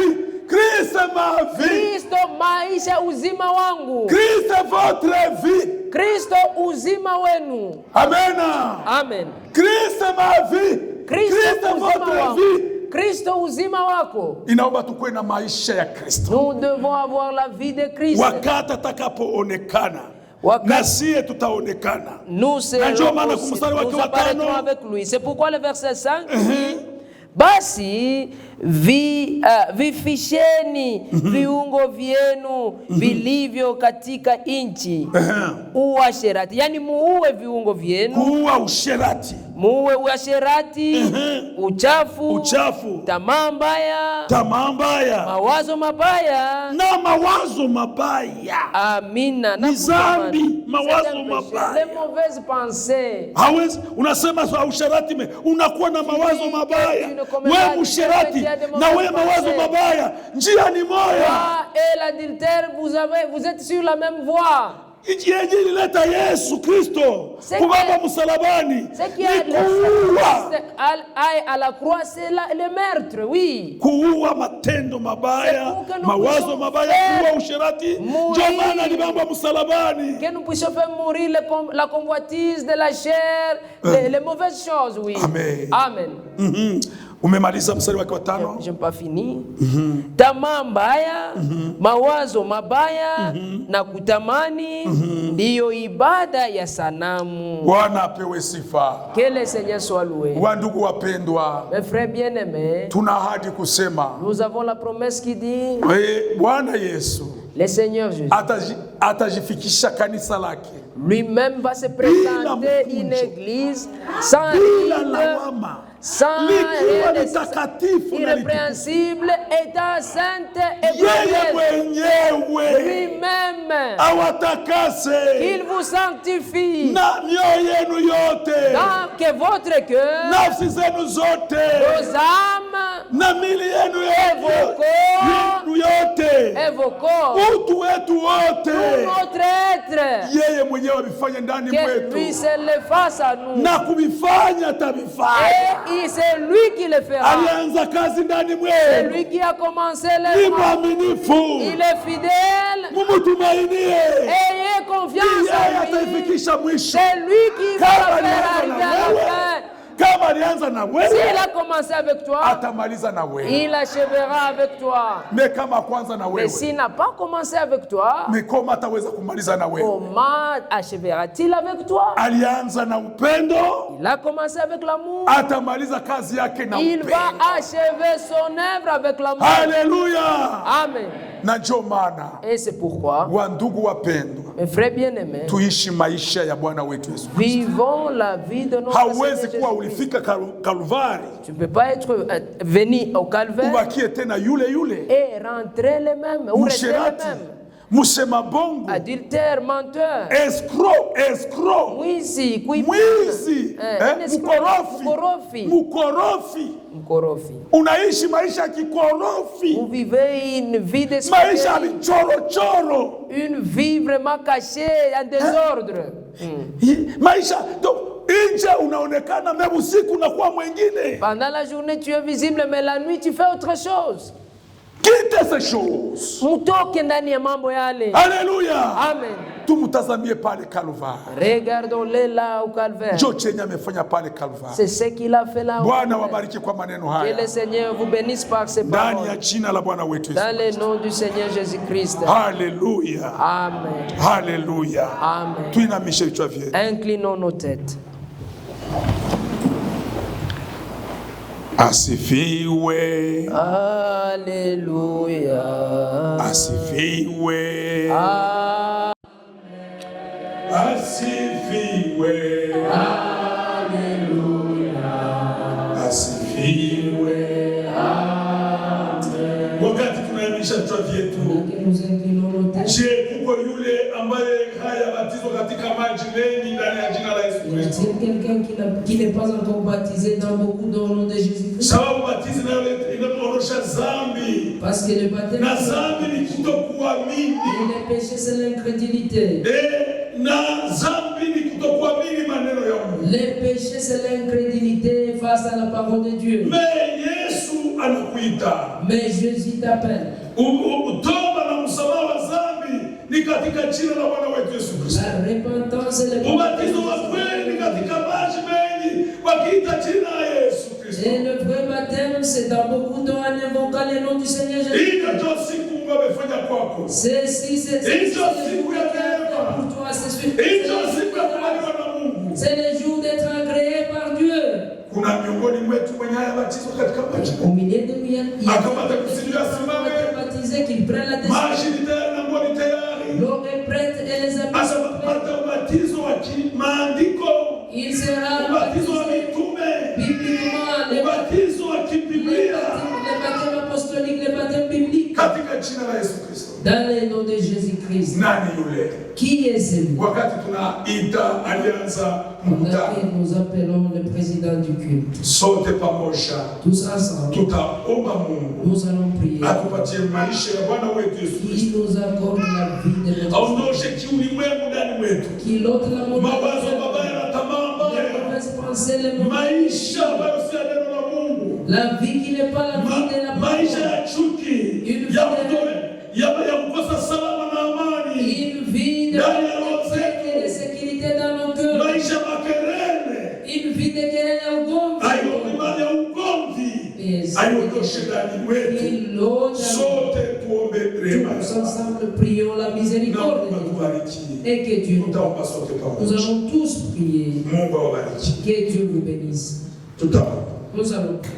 Kristo ma vie. Kristo maisha uzima wangu. Kristo votre vie. Kristo uzima wenu. Amen. Amen. Kristo ma vie. Kristo votre vie. Kristo uzima wako. Inaomba tukue na maisha ya Kristo. Nous devons avoir la vie de Christ. Wakati atakapoonekana na sie tutaonekana. Nous apparaîtrons avec lui. C'est pourquoi le verset 5 dit basi vifisheni viungo vyenu vilivyo katika nchi uasherati. Yani muue viungo vyenu. Kuua usherati. Muue uasherati, uchafu, tamaa mbaya, mawazo mabaya na mawazo mabaya. Amina. Ni dhambi, mawazo mabaya. Les mauvaises pensées. Hawezi unasema usherati unakuwa na mawazo mabaya. Wewe usherati na wewe mawazo mabaya. Njia ni moja. Et l'adultère, vous êtes sur la même voie. Injili ileta Yesu Kristo kubaba msalabani. Ce qui est kuua à la croix, c'est le meurtre, oui. Kuua matendo mabaya, mawazo mabaya, kuua usherati. Ndio maana alibamba msalabani. Que nous puissions faire mourir la convoitise de la chair, les mauvaises choses, oui. Amen. Amen. Umemaliza mstari wake wa 5? Je n'ai pas fini. Tamaa mbaya, mawazo mabaya na kutamani ndiyo ibada ya sanamu. Bwana apewe sifa. Que le Seigneur soit loué. Wandugu wapendwa, mes frères bien-aimés, tuna ahadi kusema, nous avons la promesse qui dit Bwana Yesu le Seigneur Jésus atajifikisha kanisa lake lui-même va se présenter une église sans ride, sans irrépréhensible, étant sainte et glorieuse. Lui-même, qu'il vous sanctifie, que votre cœur, vos âmes, et vos corps, tout notre être, que lui se le fasse à nous. Et c'est lui qui le fera. C'est lui qui a commencé l'œuvre. Il est fidèle. Ayez confiance en lui. C'est lui qui va faire arriver à la fin. kama alianza na S'il wewe, a commencé avec toi, atamaliza na wewe. il achèvera avec toi. Mais kama kwanza na Mais wewe, s'il n'a pas commencé avec toi, mais kama ataweza kumaliza na wewe? comment achèvera-t-il avec toi? Alianza na upendo, Il a commencé avec l'amour. atamaliza kazi yake na Il upendo. va achever son œuvre avec l'amour. Haleluya! Amen. Na ndio maana Et c'est pourquoi, wandugu wapendwa, mes frères bien-aimés, tuishi maisha ya Bwana wetu Yesu. vivons la vie de notre Seigneur Hauwezi kuwa Jésus-Christ. ulifika Kalvari Tu ne peux pas être venu au calvaire ubakie tena yule yule, et rentrer les mêmes, ou rester les msherati, mêmes. msema bongo, Adultère, menteur, escroc, mwizi, mwizi, mkorofi. mkorofi. Unaishi maisha ya kikorofi, Vous vivez une vie maisha ya d'escroquerie, vichorochoro, une vie vraiment cachée, en désordre. maisha nje unaonekana, mais usiku unakuwa mwingine. Pendant la journée, tu es visible, mais la nuit, tu fais autre chose. Quitte ces choses. Mtoke ndani ya mambo yale. Haleluya. Amen. Tumtazamie pale Kalvari. Regardons-le là au calvaire. Ndio chenye amefanya pale Kalvari. C'est ce qu'il a fait là au Bwana calvaire. wabariki kwa maneno Que haya. le Seigneur vous bénisse par ses Ndani paroles. ya jina la Bwana wetu Yesu. Dans le nom du Seigneur Jésus-Christ. Haleluya. Amen. Haleluya. Amen. Tuinamishe vichwa vyetu. Inclinons nos têtes. Asifiwe. Alléluia. Asifiwe. Asifiwe. Asifiwe. Wakati tunaimisha vichwa vyetu, Nous inclinons nos têtes. je, kuko yule ambaye hayabatizwa katika maji mengi ndani ya jina la Yesu Y Kristo? a-t-il quelqu'un qui n'est pas encore baptisé dans beaucoup d'eau au nom de Jésus-Christ? Sababu batizo nayo inaondosha dhambi, Parce que le baptême, na dhambi ni kutokuamini. et les péchés, c'est l'incrédulité. Na dhambi ni kutokuamini maneno ya Mungu. Les péchés, c'est l'incrédulité face à la parole de Dieu. Mais Yesu anakuita. Mais Jésus t'appelle. Toba na msamaha wa dhambi ni katika jina la Bwana wetu Yesu Kristo. La repentance et le Ubatizo wa kweli katika maji mengi wakiita jina la Yesu Kristo. Et le vrai baptême, c'est dans beaucoup d'eau en invoquant le nom du Seigneur Jésus. Hiyo ndio siku Mungu amefanya kwako. C'est Hiyo siku ya neema. pour toi, c'est Hiyo siku ya kubaliwa na Mungu. c'est le jour d'être agréé par Dieu. Kuna miongoni mwetu mwenye hayabatizwa katika maji. Au milieu de nous, il y a Akamata kusidia simame. baptisés qui prennent la décision. Maji ni tayari na ngoni tayari. L'eau est prête et les habits Asa sont prêts. pata ubatizo wa maandiko. Il sera Ubatizo wa baptisé mitume. bibliquement, Ubatizo wa kibiblia. les baptêmes apostoliques, les baptêmes bibliques. Katika jina la Yesu Kristo. Dans le nom de Jésus-Christ. Nani yule? Qui est celui? Wakati tunaita alianza Pendant mkutano, que nous appelons le président du culte. sote pamoja Tous ensemble, tutaomba Mungu nous allons prier. atupatie maisha ya Bwana wetu Yesu Qui Kristo, nous accorde la vie de notre aondoshe kiulimwengu ndani mwetu, qui l'autre la mawazo mabaya na tamaa mbaya, penser les mots. maisha ambayo si ya neno la Mungu, La vie qui n'est pas la vie de la maisha parole. ya chuki, ya kutoe, ya kukosa salama na amani, Une vie de ndani ya roho paix et de zetu, sécurité dans nos cœurs. maisha ya makelele, Une vie de querelle au hayo gonfle. imani ya ugomvi, Et aiondoshe ndani mwetu. l'autre, Sote tuombe rehema tous yako. ensemble prions la Na miséricorde Mungu de Dieu. atubariki. Et que Dieu, Tutaomba sote nous pamoja. allons tous prier. Mungu awabariki. Que Dieu vous bénisse. Tutaomba. Nous allons prier.